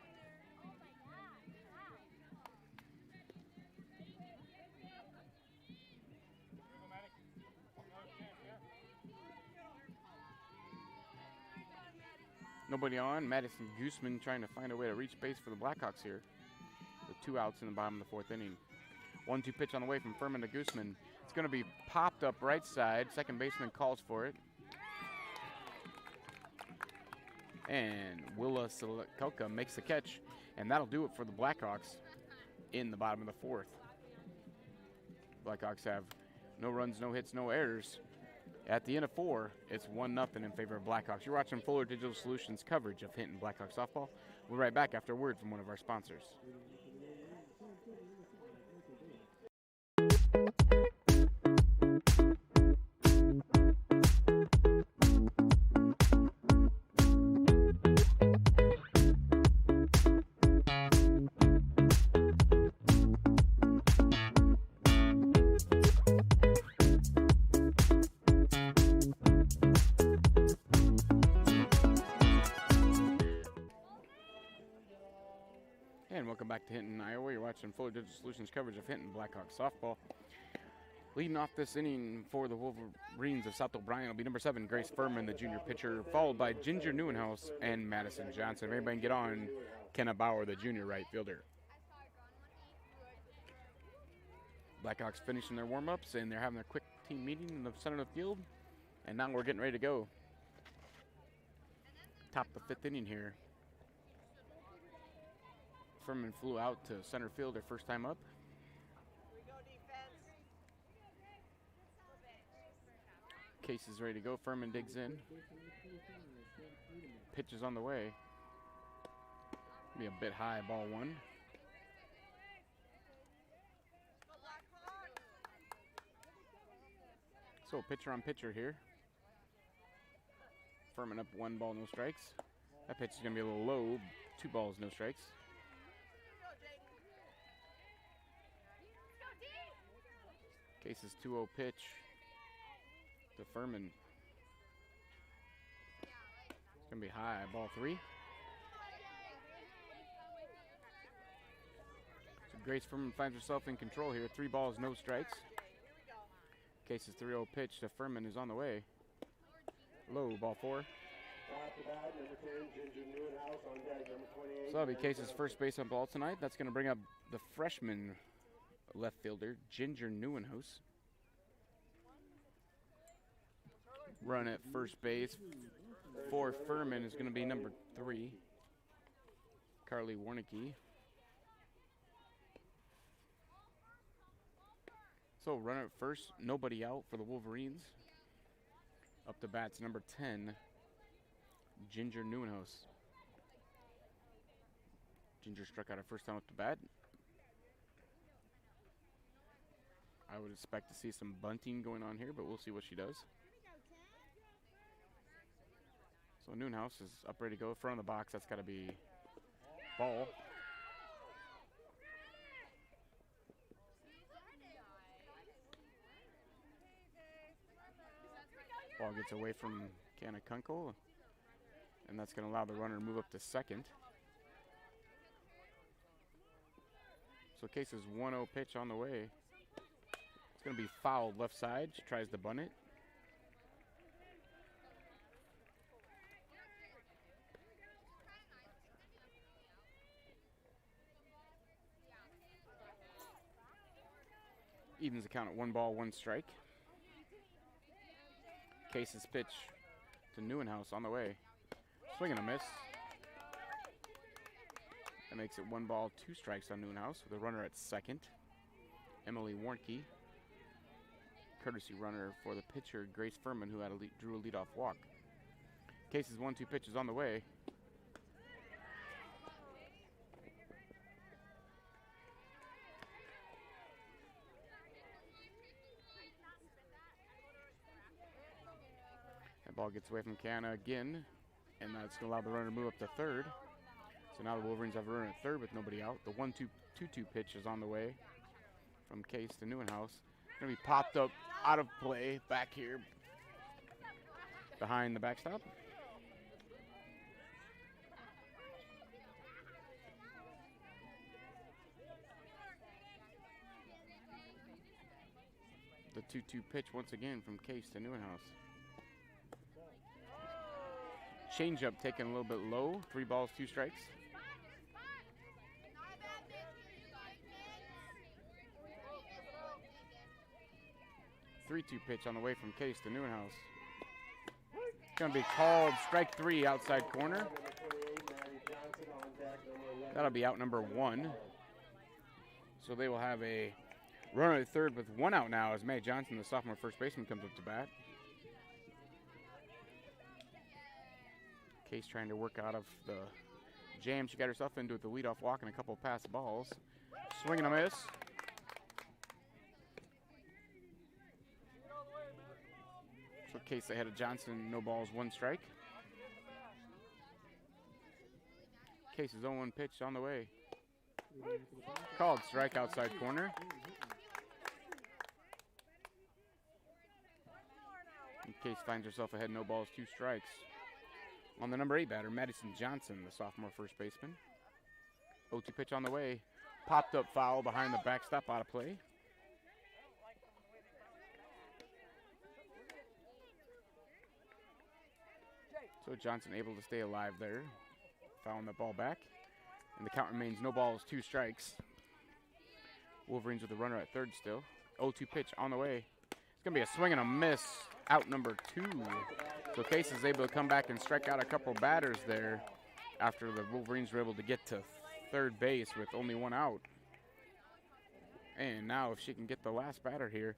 Nobody on. Madison Gooseman trying to find a way to reach base for the Blackhawks here. With 2 outs in the bottom of the 4th inning. 1-2 pitch on the way from Furman to Gooseman. It's going to be popped up right side. Second baseman calls for it. And Willa Silicoka makes the catch. And that'll do it for the Blackhawks in the bottom of the 4th. Blackhawks have no runs, no hits, no errors. At the end of 4, it's 1-0 in favor of Blackhawks. You're watching Fuller Digital Solutions coverage of Hinton Blackhawks softball. We'll be right back after a word from one of our sponsors. And welcome back to Hinton, Iowa. You're watching Fuller Digital Solutions coverage of Hinton Blackhawks softball. Leading off this inning for the Wolverines of South O'Brien will be number 7, Grace Furman, the junior pitcher, followed by Ginger Neuenhaus and Madison Johnson. If anybody can get on, Kenna Bauer, the junior right fielder. Blackhawks finishing their warm-ups, and they're having their quick team meeting in the center of the field. And now we're getting ready to go. Top the 5th inning here. Furman flew out to center field their first time up. Case is ready to go. Furman digs in. Pitch is on the way. Be a bit high, ball 1. So pitcher on pitcher here. Furman up 1 ball, no strikes. That pitch is going to be a little low. 2 balls, no strikes. Case's 2-0 pitch to Furman. It's going to be high, ball 3. So Grace Furman finds herself in control here. 3 balls, no strikes. Case's 3-0 pitch to Furman is on the way. Low, ball 4. So that'll be Case's first base on ball tonight. That's going to bring up the freshman left fielder, Ginger Neuenhuis. Run at first base for Furman is going to be number 3, Carly Warnicki. So runner at first, nobody out for the Wolverines. Up to bat's number 10, Ginger Neuenhuis. Ginger struck out her first time up to bat. I would expect to see some bunting going on here, but we'll see what she does. So Neuenhuis is up ready to go. Front of the box, that's got to be ball. Ball gets away from Canna Kunkel, and that's going to allow the runner to move up to second. So Case's 1-0 pitch on the way. It's going to be fouled left side. She tries to bunt it. Evens the count at 1 ball, 1 strike. Case's pitch to Neuenhuis on the way. Swing and a miss. That makes it 1 ball, 2 strikes on Neuenhuis with a runner at second. Emily Warnke, courtesy runner for the pitcher, Grace Furman, who drew a leadoff walk. Case's 1-2 pitch is on the way. Ball gets away from Canna again, and that's going to allow the runner to move up to third. So now the Wolverines have a runner at third with nobody out. The 1-2 pitch is on the way from Case to Neuenhuis. Going to be popped up out of play back here behind the backstop. The 2-2 pitch once again from Case to Neuenhuis. Changeup taken a little bit low. 3 balls, 2 strikes. The 3-2 pitch on the way from Case to Neuenhuis. It's going to be called strike 3 outside corner. That'll be out number 1. So they will have a runner at third with 1 out now as Mae Johnson, the sophomore first baseman, comes up to bat. Case trying to work out of the jam she got herself into with the leadoff walk and a couple of pass balls. Swing and a miss. So Case ahead of Johnson, no balls, 1 strike. Case's 0-1 pitch on the way. Called strike outside corner. And Case finds herself ahead, no balls, 2 strikes. On the number 8 batter, Madison Johnson, the sophomore first baseman. 0-2 pitch on the way. Popped up foul behind the backstop, out of play. So Johnson able to stay alive there. Fouling that ball back. And the count remains no balls, 2 strikes. Wolverines with the runner at third still. 0-2 pitch on the way. It's going to be a swing and a miss. Out number 2. So Case is able to come back and strike out a couple batters there after the Wolverines were able to get to third base with only 1 out. And now if she can get the last batter here,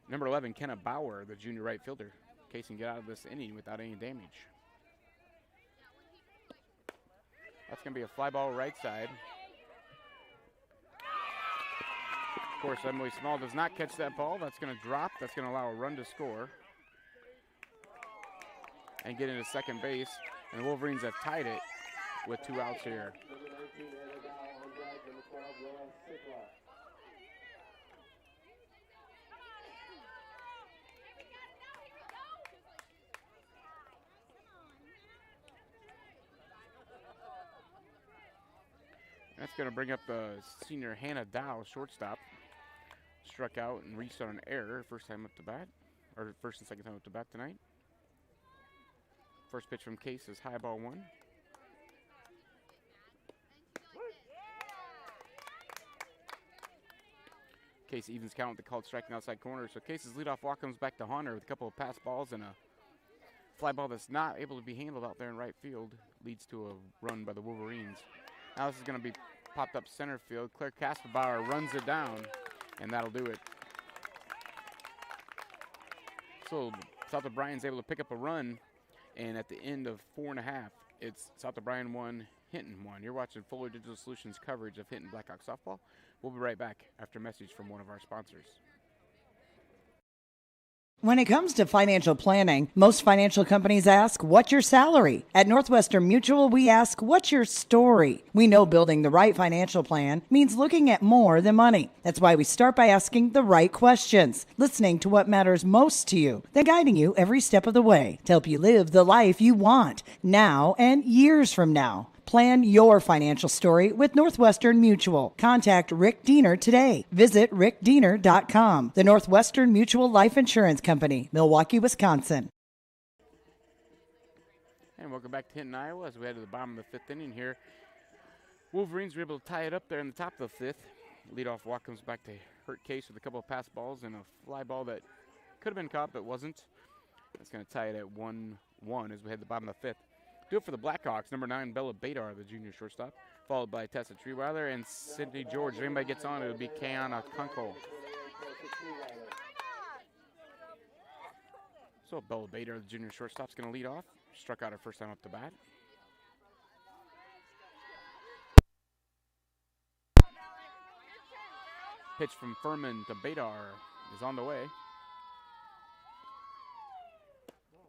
number 11, Kenna Bauer, the junior right fielder. Case can get out of this inning without any damage. That's going to be a fly ball right side. Of course, Emily Small does not catch that ball. That's going to drop. That's going to allow a run to score and get into second base. And the Wolverines have tied it with 2 outs here. That's going to bring up the senior Hannah Dow, shortstop. Struck out and reached on an error first time up to bat, or first and second time up to bat tonight. First pitch from Case is high ball 1. Case evens count with the called strike in the outside corner. So Case's leadoff walk comes back to Hunter with a couple of pass balls and a fly ball that's not able to be handled out there in right field. Leads to a run by the Wolverines. Now this is going to be popped up center field. Claire Kasperbauer runs it down, and that'll do it. So South O'Brien's able to pick up a run, and at the end of 4.5, it's South O'Brien 1, Hinton 1. You're watching Fuller Digital Solutions coverage of Hinton Blackhawk softball. We'll be right back after a message from one of our sponsors. When it comes to financial planning, most financial companies ask, what's your salary? At Northwestern Mutual, we ask, what's your story? We know building the right financial plan means looking at more than money. That's why we start by asking the right questions, listening to what matters most to you, then guiding you every step of the way to help you live the life you want now and years from now. Plan your financial story with Northwestern Mutual. Contact Rick Diener today. Visit rickdiener.com. The Northwestern Mutual Life Insurance Company, Milwaukee, Wisconsin. And welcome back to Hinton, Iowa, as we head to the bottom of the 5th inning here. Wolverines were able to tie it up there in the top of the 5th. Leadoff walk comes back to Hurt Case with a couple of pass balls and a fly ball that could have been caught but wasn't. That's going to tie it at 1-1 as we head to the bottom of the 5th. Do it for the Blackhawks. Number 9, Bella Badar, the junior shortstop, followed by Tessa Treeweiler and Sydney George. If anybody gets on, it would be Kayana Kunkel. So Bella Badar, the junior shortstop, is going to lead off. Struck out her first time up to bat. Pitch from Furman to Badar is on the way.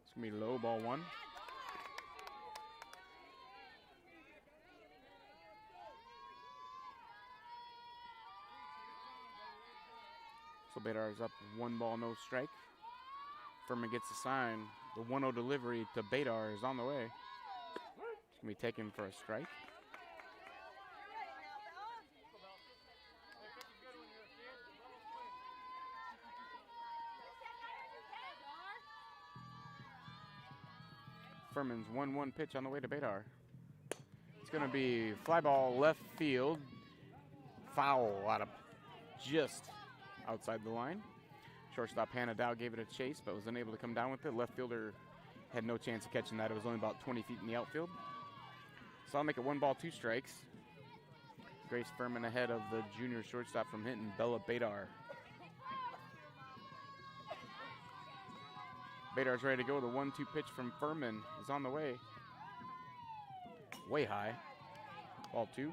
It's going to be low, ball 1. So Badar is up 1 ball, no strike. Furman gets the sign. The 1-0 delivery to Badar is on the way. It's going to be taken for a strike. Furman's 1-1 pitch on the way to Badar. It's going to be fly ball left field. Foul out of just outside the line. Shortstop Hannah Dow gave it a chase but was unable to come down with it. Left fielder had no chance of catching that. It was only about 20 feet in the outfield. So I'll make it 1 ball, 2 strikes. Grace Furman ahead of the junior shortstop from Hinton, Bella Badar. Badar's ready to go. The 1-2 pitch from Furman is on the way. Way high. Ball 2.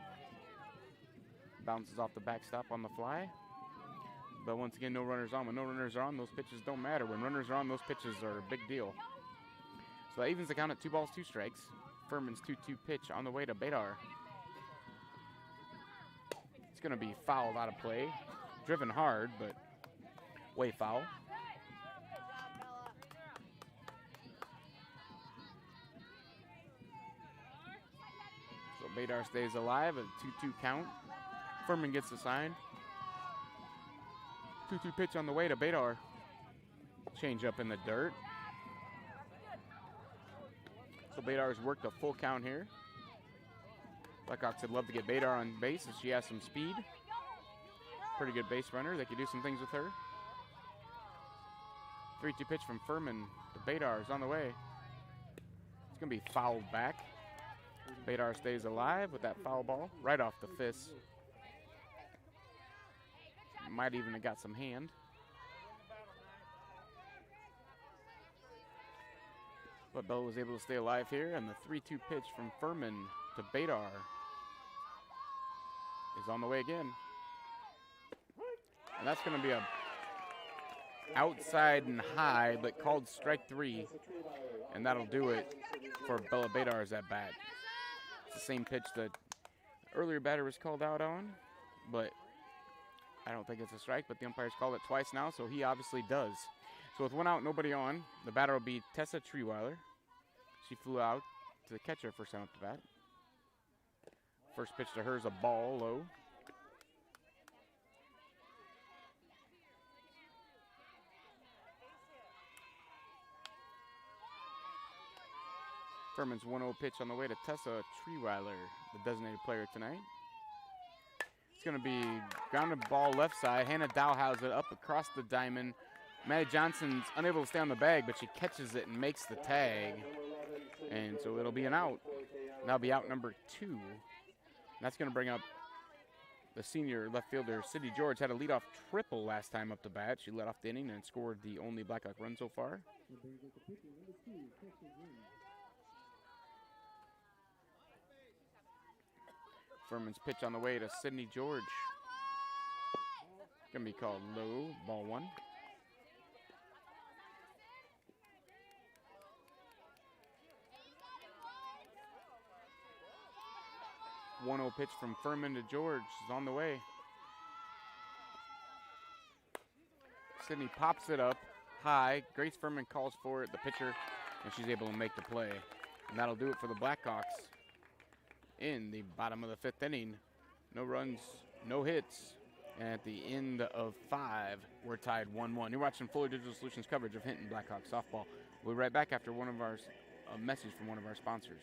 Bounces off the backstop on the fly. But once again, no runners on. When no runners are on, those pitches don't matter. When runners are on, those pitches are a big deal. So that evens the count at 2 balls, 2 strikes. Furman's 2-2 pitch on the way to Badar. It's going to be fouled out of play. Driven hard, but way foul. So Badar stays alive at 2-2 count. Furman gets the sign. 2-2 pitch on the way to Badar. Change up in the dirt. So Badar's worked a full count here. Blackhawks would love to get Badar on base as she has some speed. Pretty good base runner. They could do some things with her. 3-2 pitch from Furman to Badar is on the way. It's going to be fouled back. Badar stays alive with that foul ball right off the fist. Might even have got some hand. But Bell was able to stay alive here, and the 3-2 pitch from Furman to Badar is on the way again. And that's going to be a outside and high, but called strike 3. And that'll do it for Bella Badar's at bat. It's the same pitch that earlier batter was called out on, but I don't think it's a strike, but the umpire's called it twice now, so he obviously does. So with 1 out, nobody on, the batter will be Tessa Treeweiler. She flew out to the catcher first time up to bat. First pitch to her is a ball low. Furman's 1-0 pitch on the way to Tessa Treeweiler, the designated player tonight. It's going to be grounded ball left side. Hannah Dow has it up across the diamond. Maddie Johnson's unable to stay on the bag, but she catches it and makes the tag. And so it'll be an out. That'll be out number 2. And that's going to bring up the senior left fielder, Sydney George. Had a leadoff triple last time up to bat. She led off the inning and scored the only Blackhawk run so far. Furman's pitch on the way to Sydney George. Gonna be called low, ball 1. One-0 pitch from Furman to George is on the way. Sydney pops it up high. Grace Furman calls for it, the pitcher, and she's able to make the play. And that'll do it for the Blackhawks in the bottom of the 5th inning. No runs, no hits. And at the end of 5, we're tied 1-1. You're watching Fuller Digital Solutions coverage of Hinton Blackhawk softball. We'll be right back after a message from one of our sponsors.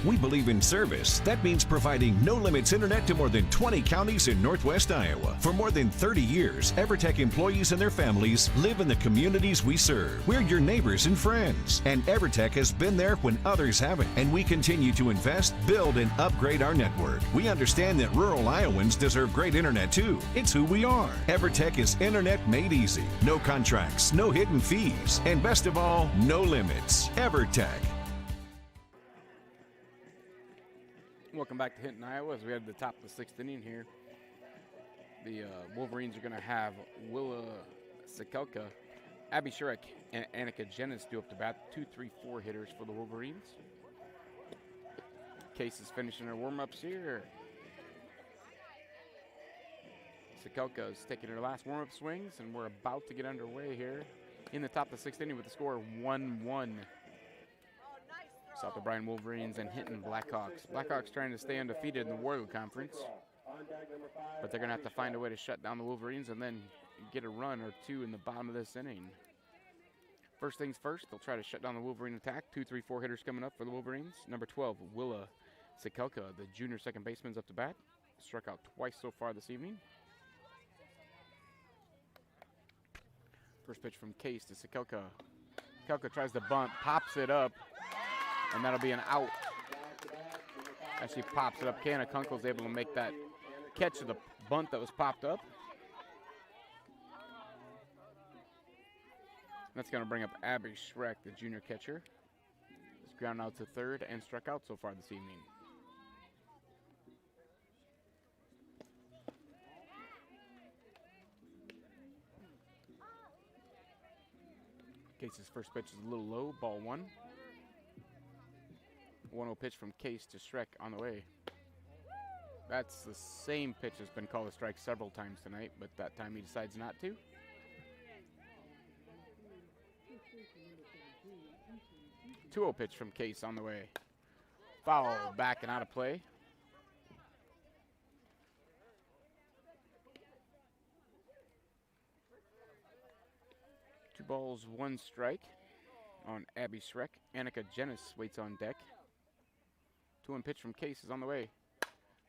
We believe in service. That means providing no-limits internet to more than 20 counties in Northwest Iowa. For more than 30 years, EverTech employees and their families live in the communities we serve. We're your neighbors and friends. And EverTech has been there when others haven't. And we continue to invest, build, and upgrade our network. We understand that rural Iowans deserve great internet too. It's who we are. EverTech is internet made easy. No contracts, no hidden fees, and best of all, no limits. EverTech. Welcome back to Hinton, Iowa, as we head to the top of the 6th inning here. The Wolverines are going to have Willa Sikelka, Abby Shrek, and Annika Jenis do up to bat. 2-3-4 hitters for the Wolverines. Case is finishing her warm-ups here. Sikelka is taking her last warm-up swings, and we're about to get underway here in the top of the 6th inning with the score 1-1. South O'Brien Wolverines and Hinton Blackhawks. Blackhawks trying to stay undefeated in the Warrior Conference, but they're going to have to find a way to shut down the Wolverines and then get a run or 2 in the bottom of this inning. First things first, they'll try to shut down the Wolverine attack. 2-3-4 hitters coming up for the Wolverines. Number 12, Willa Sikelka, the junior second baseman's up to bat. Struck out twice so far this evening. First pitch from Case to Sikelka. Sikelka tries to bunt, pops it up, and that'll be an out. As she pops it up, Kana Kunkel's able to make that catch of the bunt that was popped up. That's going to bring up Abby Schreck, the junior catcher. He's ground out to third and struck out so far this evening. Case's first pitch is a little low, ball 1. 1-0 pitch from Case to Schreck on the way. That's the same pitch that's been called a strike several times tonight, but that time he decides not to. Two-0 pitch from Case on the way. Foul back and out of play. Two balls, 1 strike on Abby Schreck. Annika Jenis waits on deck. 2-1 pitch from Case is on the way.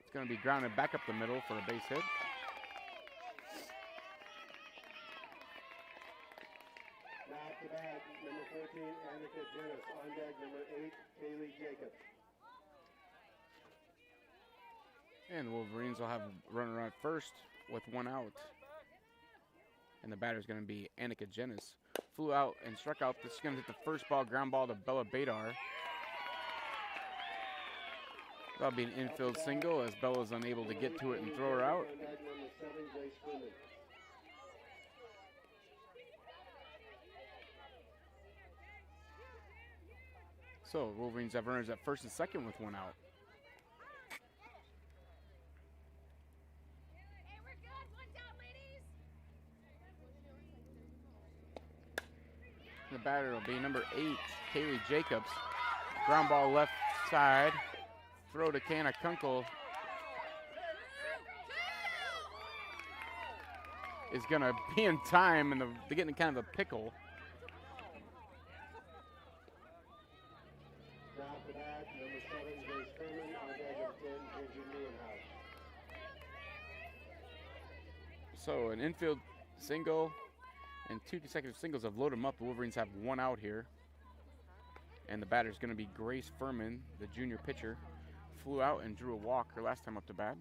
It's going to be grounded back up the middle for a base hit. Now to bat, number 14, Annika Jenis. On deck, number 8, Kaylee Jacobs. And the Wolverines will have a runner on first with 1 out. And the batter is going to be Annika Jenis. Flew out and struck out. This is going to hit the first ball, ground ball to Bella Badar. That'll be an infield single as Bella's unable to get to it and throw her out. So Wolverines have runners at first and second with one out. The batter will be number 8, Kaylee Jacobs. Ground ball left side. Throw to Kana Kunkel. Is going to be in time, and they're getting kind of a pickle. So an infield single and 2 consecutive singles have loaded them up. The Wolverines have one out here. And the batter is going to be Grace Furman, the junior pitcher. Flew out and drew a walk her last time up to bat.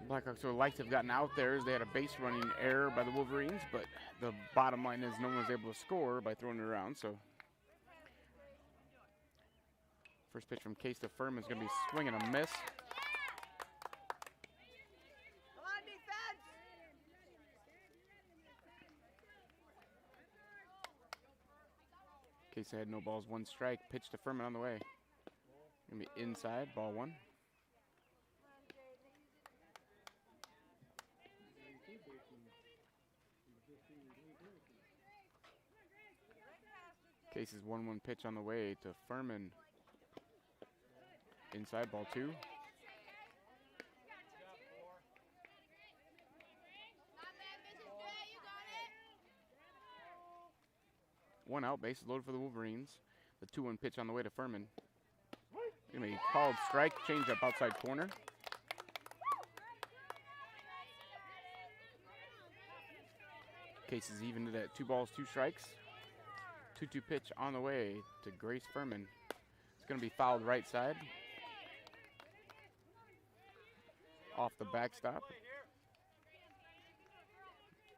Blackhawks would like to have gotten out there as they had a base running error by the Wolverines, but the bottom line is no one was able to score by throwing it around. So first pitch from Case to Furman is going to be swing and a miss. Case had no balls, 1 strike. Pitch to Furman on the way. Gonna be inside, ball 1. Case's 1-1 pitch on the way to Furman. Inside, ball 2. One out, bases loaded for the Wolverines. The 2-1 pitch on the way to Furman. Gonna be called strike, change up outside corner. Case is evened at 2 balls, 2 strikes. 2-2 pitch on the way to Grace Furman. It's gonna be fouled right side. Off the backstop.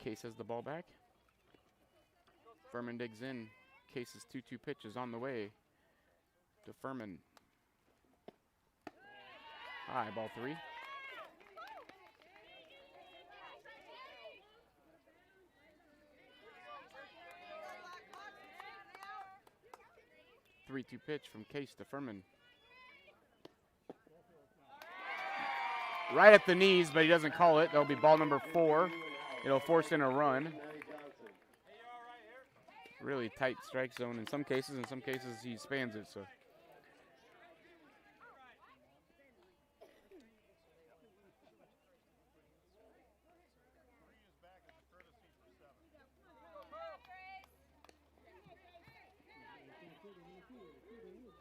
Case has the ball back. Furman digs in. Case's 2-2 pitch is on the way to Furman. High, ball 3. Three-two pitch from Case to Furman. Right at the knees, but he doesn't call it. That'll be ball number 4. It'll force in a run. Really tight strike zone in some cases he spans it. So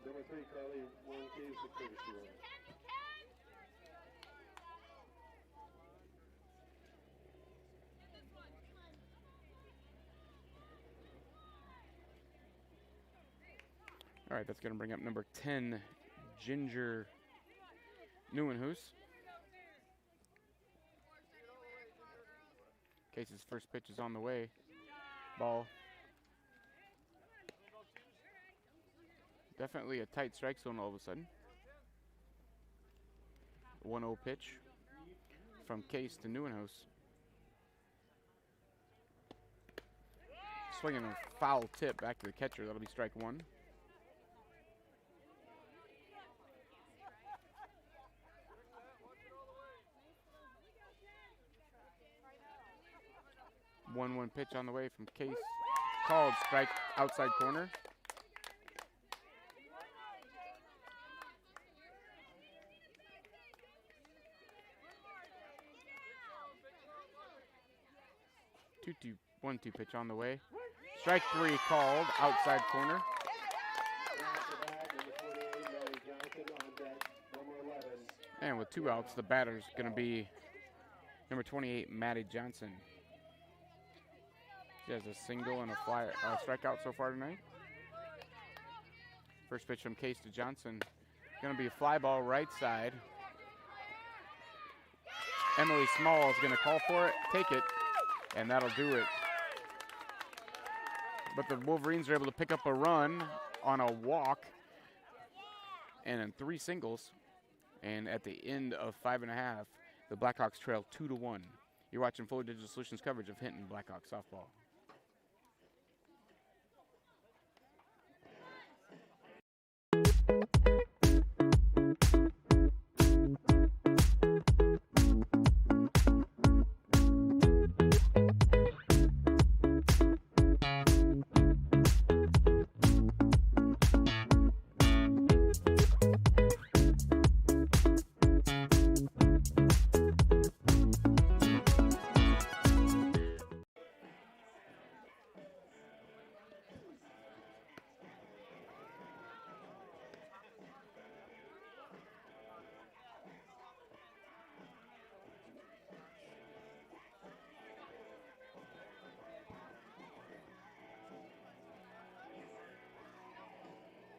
Number 3, Carly, 1 case of courtesy run. all right, that's going to bring up number 10, Ginger Neuenhuis. Case's first pitch is on the way. Ball. Definitely a tight strike zone all of a sudden. 1-0 pitch from Case to Neuenhuis. Swinging a foul tip back to the catcher. That'll be strike 1. One pitch on the way from Case. Called strike outside corner. One two pitch on the way. Strike 3 called outside corner. And with 2 outs, the batter's going to be number 28, Maddie Johnson. She has a single and a strikeout so far tonight. First pitch from Case to Johnson. Going to be a fly ball right side. Emily Small is going to call for it, take it, and that'll do it. But the Wolverines are able to pick up a run on a walk and in 3 singles. And at the end of 5.5, the Blackhawks trail 2-1. You're watching Fuller Digital Solutions coverage of Hinton Blackhawks softball.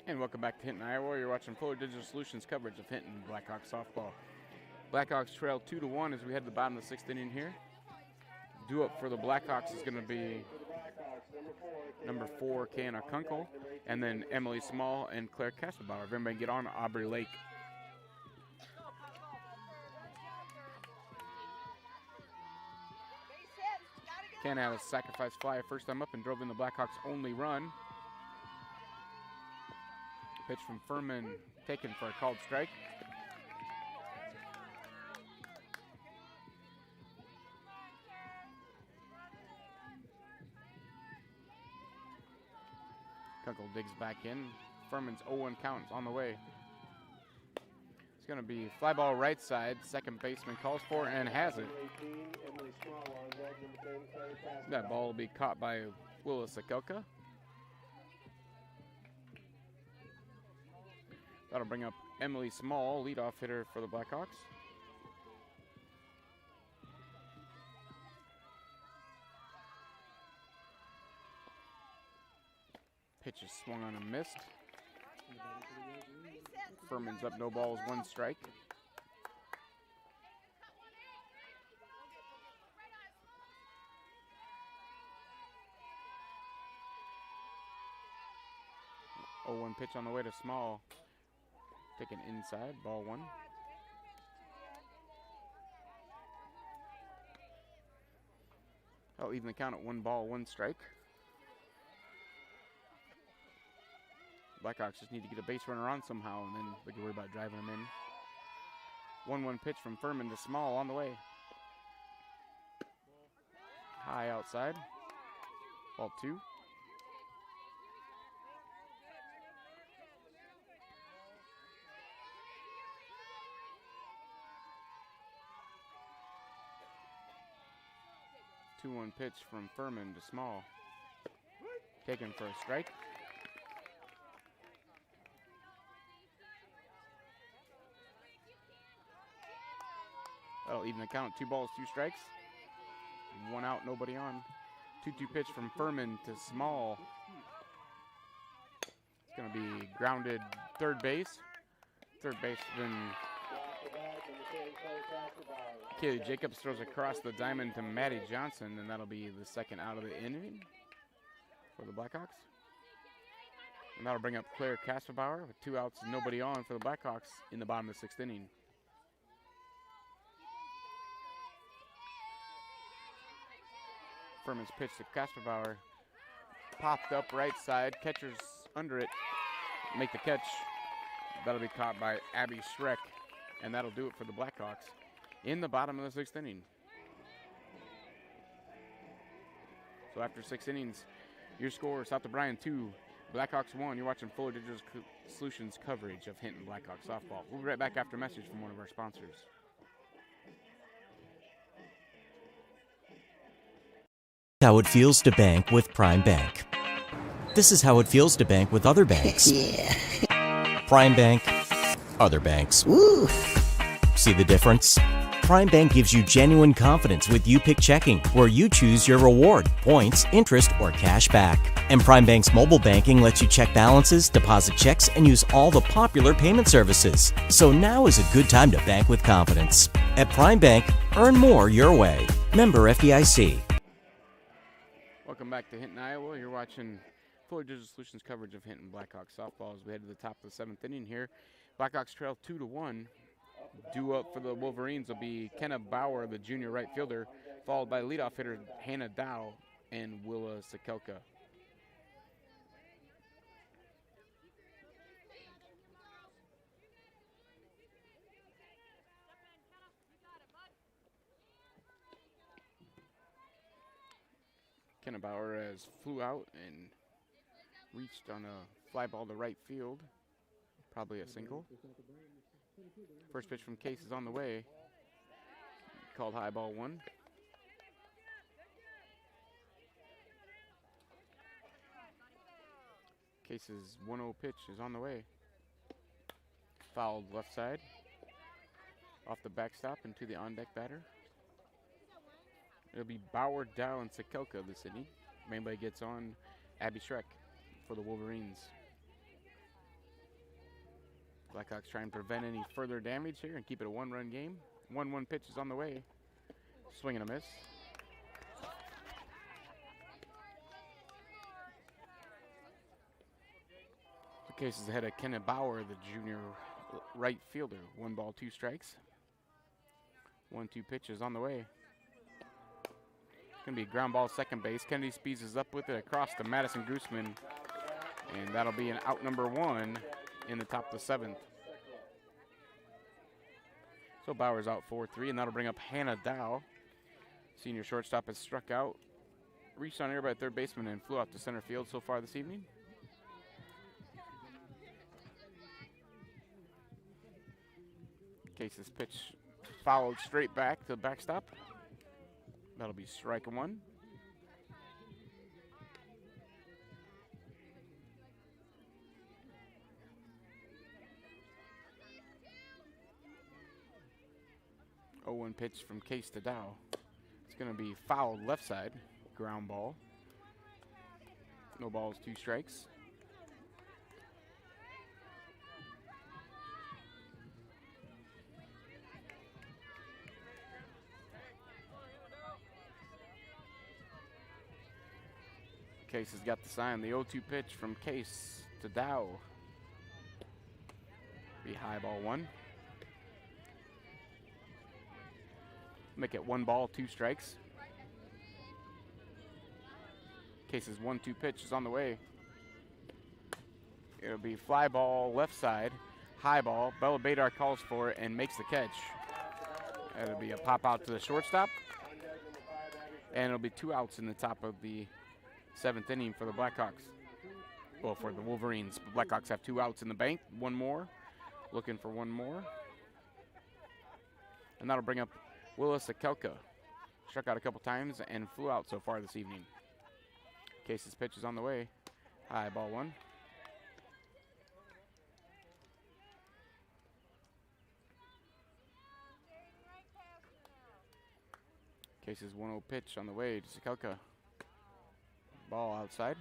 And welcome back to Hinton, Iowa. You're watching Fuller Digital Solutions coverage of Hinton Blackhawks softball. Blackhawks trail 2-1 as we head to the bottom of the 6th inning here. Due up for the Blackhawks is going to be number 4, Kiana Kunkel, and then Emily Small and Claire Kastelbauer. If everybody get on, Aubrey Lake. Kiana had a sacrifice fly first time up and drove in the Blackhawks' only run. Pitch from Furman taken for a called strike. Kunkel digs back in. Furman's 0-1 count is on the way. It's going to be fly ball right side. Second baseman calls for and has it. That ball will be caught by Willis Akelka. That'll bring up Emily Small, leadoff hitter for the Blackhawks. Pitch is swung on and missed. Furman's up, no balls, 1 strike. Oh, 1 pitch on the way to Small. Taken inside, ball 1. I'll even the count at 1 ball, 1 strike. Blackhawks just need to get a base runner on somehow, and then we can worry about driving them in. 1-1 pitch from Furman to Small on the way. High outside. Ball 2. Two-one pitch from Furman to Small. Taken for a strike. That'll even the count. 2 balls, 2 strikes. 1 out, nobody on. 2-2 pitch from Furman to Small. It's going to be grounded third base. Third baseman Kaylee Jacobs throws across the diamond to Maddie Johnson, and that'll be the second out of the inning for the Blackhawks. And that'll bring up Claire Kastelbauer with 2 outs and nobody on for the Blackhawks in the bottom of the 6th inning. Furman's pitch to Kastelbauer popped up right side. Catcher's under it. Make the catch. That'll be caught by Abby Schreck, and that'll do it for the Blackhawks in the bottom of the 6th inning. So after 6 innings, your score, South O'Brien 2, Blackhawks 1. You're watching Fuller Digital Solutions coverage of Hinton Blackhawks softball. We'll be right back after a message from one of our sponsors. How it feels to bank with Prime Bank. This is how it feels to bank with other banks. Yeah. Prime Bank, other banks. Woo. See the difference? Prime Bank gives you genuine confidence with You Pick Checking, where you choose your reward, points, interest, or cash back. And Prime Bank's mobile banking lets you check balances, deposit checks, and use all the popular payment services. So now is a good time to bank with confidence. At Prime Bank, earn more your way. Member FDIC. Welcome back to Hinton, Iowa. You're watching Fuller Digital Solutions coverage of Hinton Blackhawks softball as we head to the top of the 7th inning here. Blackhawks trail 2-1. Due up for the Wolverines will be Kenna Bauer, the junior right fielder, followed by leadoff hitter Hannah Dow and Willa Sekelka. Kenna Bauer has flew out and reached on a fly ball to right field, probably a single. First pitch from Case is on the way, called high ball 1. Case's 1-0 pitch is on the way. Fouled left side, off the backstop into the on-deck batter. It'll be Bauer, Dow, and Sekelka this inning. Mainly gets on Abby Schreck for the Wolverines. Blackhawks try and prevent any further damage here and keep it a 1-run game. 1-1 pitch is on the way. Swing and a miss. The case is ahead of Kenna Bauer, the junior right fielder. 1 ball, 2 strikes. 1-2 pitch is on the way. Gonna be a ground ball second base. Kennedy speeds us up with it across to Madison Gooseman, and that'll be an out number 1 in the top of the 7th. So Bauer's out 4-3, and that'll bring up Hannah Dow. Senior shortstop has struck out, reached on air by third baseman, and flew out to center field so far this evening. Case's pitch followed straight back to the backstop. That'll be strike 1. Oh, 1 pitch from Case to Dow. It's going to be fouled left side, ground ball. No balls, 2 strikes. Case has got the sign. The 0-2 pitch from Case to Dow. Be high ball 1. Make it 1 ball, 2 strikes. Case's 1-2 pitch is on the way. It'll be fly ball left side, high ball. Bella Badar calls for it and makes the catch. It'll be a pop out to the shortstop. And it'll be 2 outs in the top of the 7th inning for the Blackhawks. Well, for the Wolverines. The Blackhawks have 2 outs in the bank. 1 more. Looking for 1 more. And that'll bring up Willa Sekelka. Struck out a couple times and flew out so far this evening. Case's pitch is on the way. High ball 1. Case's 1-0 pitch on the way to Sekelka. Ball outside.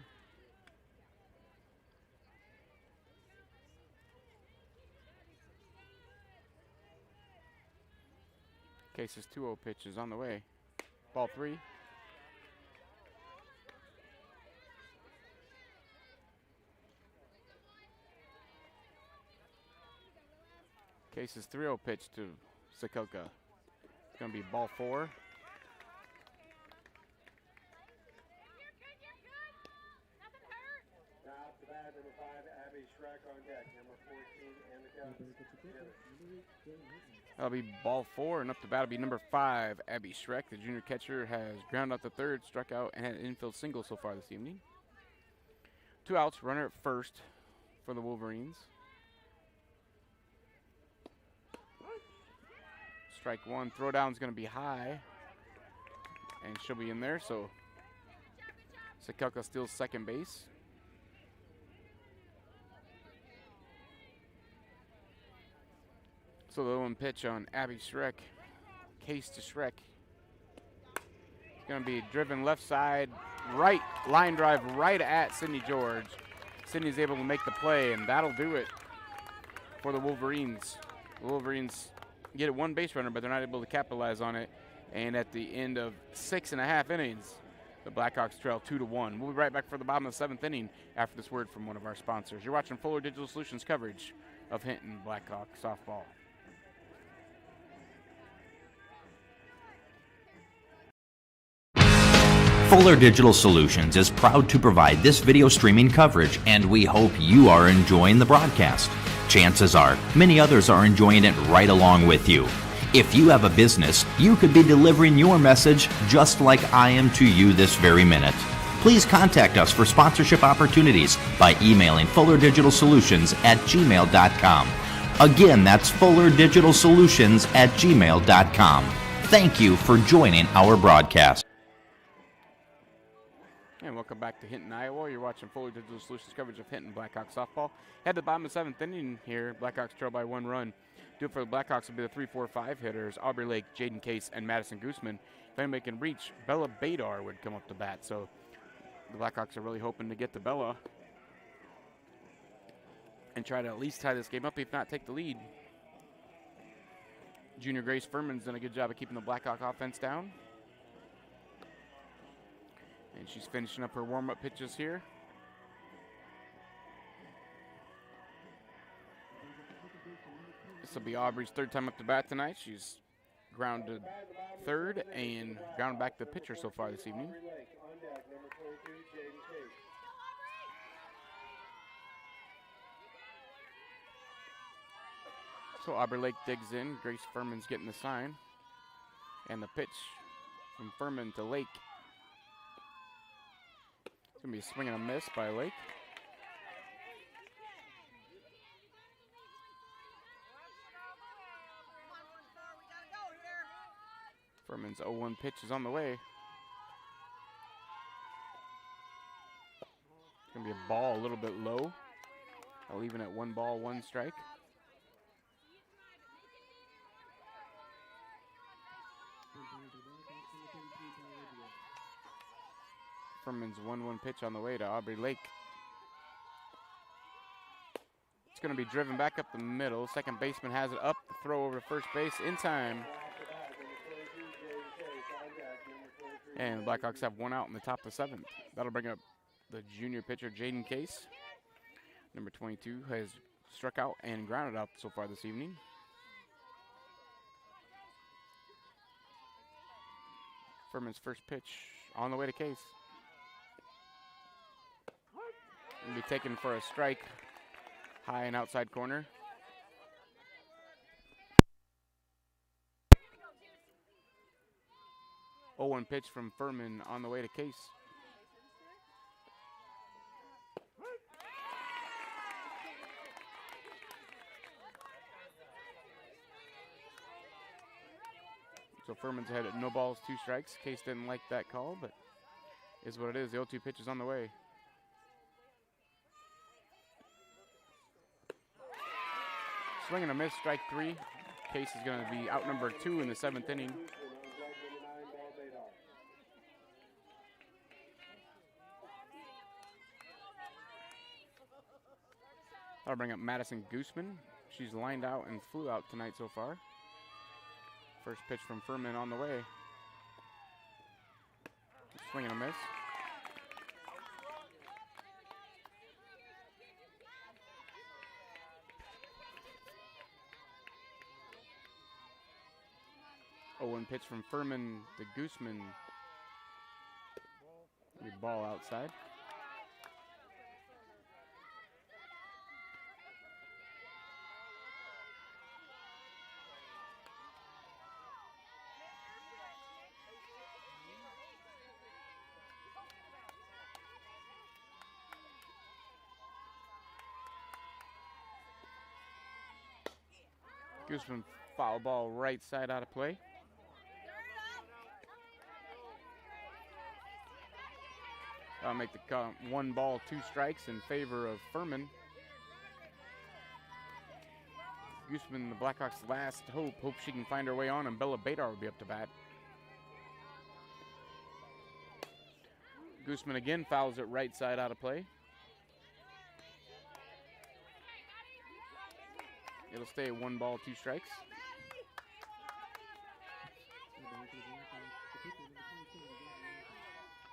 Case's 2-0 pitch is on the way. Ball 3. Case's 3-0 pitch to Sekelka. It's going to be ball 4. That'll be ball 4, and up to bat will be number 5, Abby Schreck. The junior catcher has ground out the third, struck out, and had an infield single so far this evening. 2 outs, runner at first for the Wolverines. Strike 1, throwdown's going to be high, and she'll be in there, so Sekelka steals second base. So the one pitch on Abby Schreck. Case to Schreck. It's going to be driven left side, right, line drive right at Sydney George. Sydney's able to make the play, and that'll do it for the Wolverines. The Wolverines get a one base runner, but they're not able to capitalize on it. And at the end of 6.5 innings, the Blackhawks trail 2-1. We'll be right back for the bottom of the 7th inning after this word from one of our sponsors. You're watching Fuller Digital Solutions coverage of Hinton Blackhawk softball. Fuller Digital Solutions is proud to provide this video streaming coverage, and we hope you are enjoying the broadcast. Chances are, many others are enjoying it right along with you. If you have a business, you could be delivering your message just like I am to you this very minute. Please contact us for sponsorship opportunities by emailing fullerdigitalsolutions@gmail.com. Again, that's fullerdigitalsolutions@gmail.com. Thank you for joining our broadcast. And welcome back to Hinton, Iowa. You're watching Fuller Digital Solutions coverage of Hinton Blackhawks softball. Head to the bottom of the 7th inning here. Blackhawks trail by 1 run. Do it for the Blackhawks will be the 3-4-5 hitters. Aubrey Lake, Jaden Case, and Madison Gooseman. If anybody can reach, Bella Badar would come up to bat. So the Blackhawks are really hoping to get to Bella and try to at least tie this game up, if not take the lead. Junior Grace Furman's done a good job of keeping the Blackhawk offense down. And she's finishing up her warm-up pitches here. This will be Aubrey's 3rd time up to bat tonight. She's grounded 3rd and grounded back to the pitcher so far this evening. So Aubrey Lake digs in. Grace Furman's getting the sign. And the pitch from Furman to Lake. It's going to be a swing and a miss by Lake. Furman's 0-1 pitch is on the way. It's going to be a ball a little bit low. I'll leave it at 1 ball, 1 strike. Furman's 1-1 pitch on the way to Aubrey Lake. It's going to be driven back up the middle. Second baseman has it up. The throw over to first base in time. And the Blackhawks have 1 out in the top of the 7th. That'll bring up the junior pitcher, Jaden Case. Number 22 has struck out and grounded out so far this evening. Furman's first pitch on the way to Case. Will be taken for a strike, high and outside corner. Oh, 1 pitch from Furman on the way to Case. So Furman's ahead at no balls, 2 strikes. Case didn't like that call, but is what it is. The 0-2 pitch is on the way. Swing and a miss, strike 3. Case is going to be out number 2 in the 7th inning. That'll bring up Madison Gooseman. She's lined out and flew out tonight so far. First pitch from Furman on the way. Swing and a miss. Oh, 1 pitch from Furman to Gooseman. Ball outside. Gooseman foul ball right side out of play. That'll make the count 1 ball, 2 strikes in favor of Furman. Gooseman, the Blackhawks' last hope. Hope she can find her way on, and Bella Badar will be up to bat. Gooseman again fouls it right side out of play. It'll stay 1 ball, 2 strikes.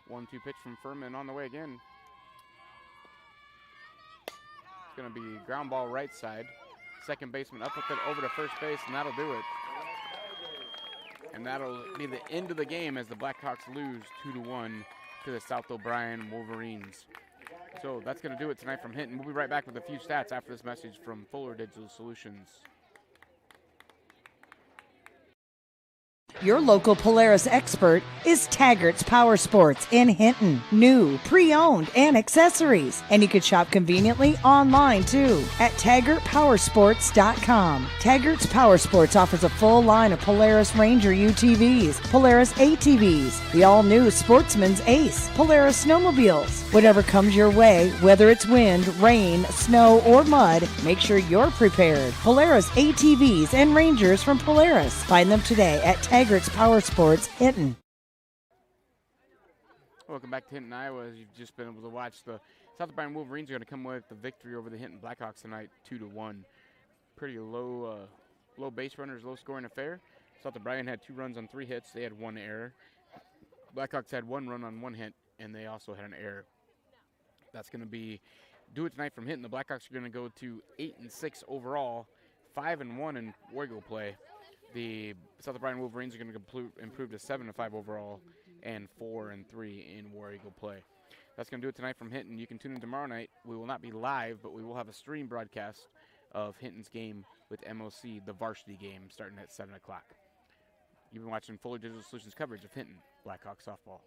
One-two pitch from Furman on the way again. It's going to be ground ball right side. Second baseman up with it over to first base, and that'll do it. And that'll be the end of the game as the Blackhawks lose 2-1 to the South O'Brien Wolverines. So that's going to do it tonight from Hinton. We'll be right back with a few stats after this message from Fuller Digital Solutions. Your local Polaris expert is Taggart's Power Sports in Hinton. New, pre-owned, and accessories. And you can shop conveniently online too at TaggartPowersports.com. Taggart's Power Sports offers a full line of Polaris Ranger UTVs, Polaris ATVs, the all-new Sportsman's Ace, Polaris snowmobiles. Whatever comes your way, whether it's wind, rain, snow, or mud, make sure you're prepared. Polaris ATVs and Rangers from Polaris. Find them today at Taggart's Power Sports, Hinton. Welcome back to Hinton, Iowa. As you've just been able to watch, the South O'Brien Wolverines are going to come with the victory over the Hinton Blackhawks tonight, 2-1. Pretty low base runners, low scoring affair. South O'Brien had 2 runs on 3 hits. They had 1 error. Blackhawks had 1 run on 1 hit, and they also had an error. That's going to do it tonight from Hinton. The Blackhawks are going to go to 8-6 overall, 5-1 in War Eagle play. The South O'Brien Wolverines are going to improve to 7-5 overall and 4-3 in War Eagle play. That's going to do it tonight from Hinton. You can tune in tomorrow night. We will not be live, but we will have a stream broadcast of Hinton's game with MOC, the varsity game, starting at 7 o'clock. You've been watching Fuller Digital Solutions coverage of Hinton Blackhawks softball.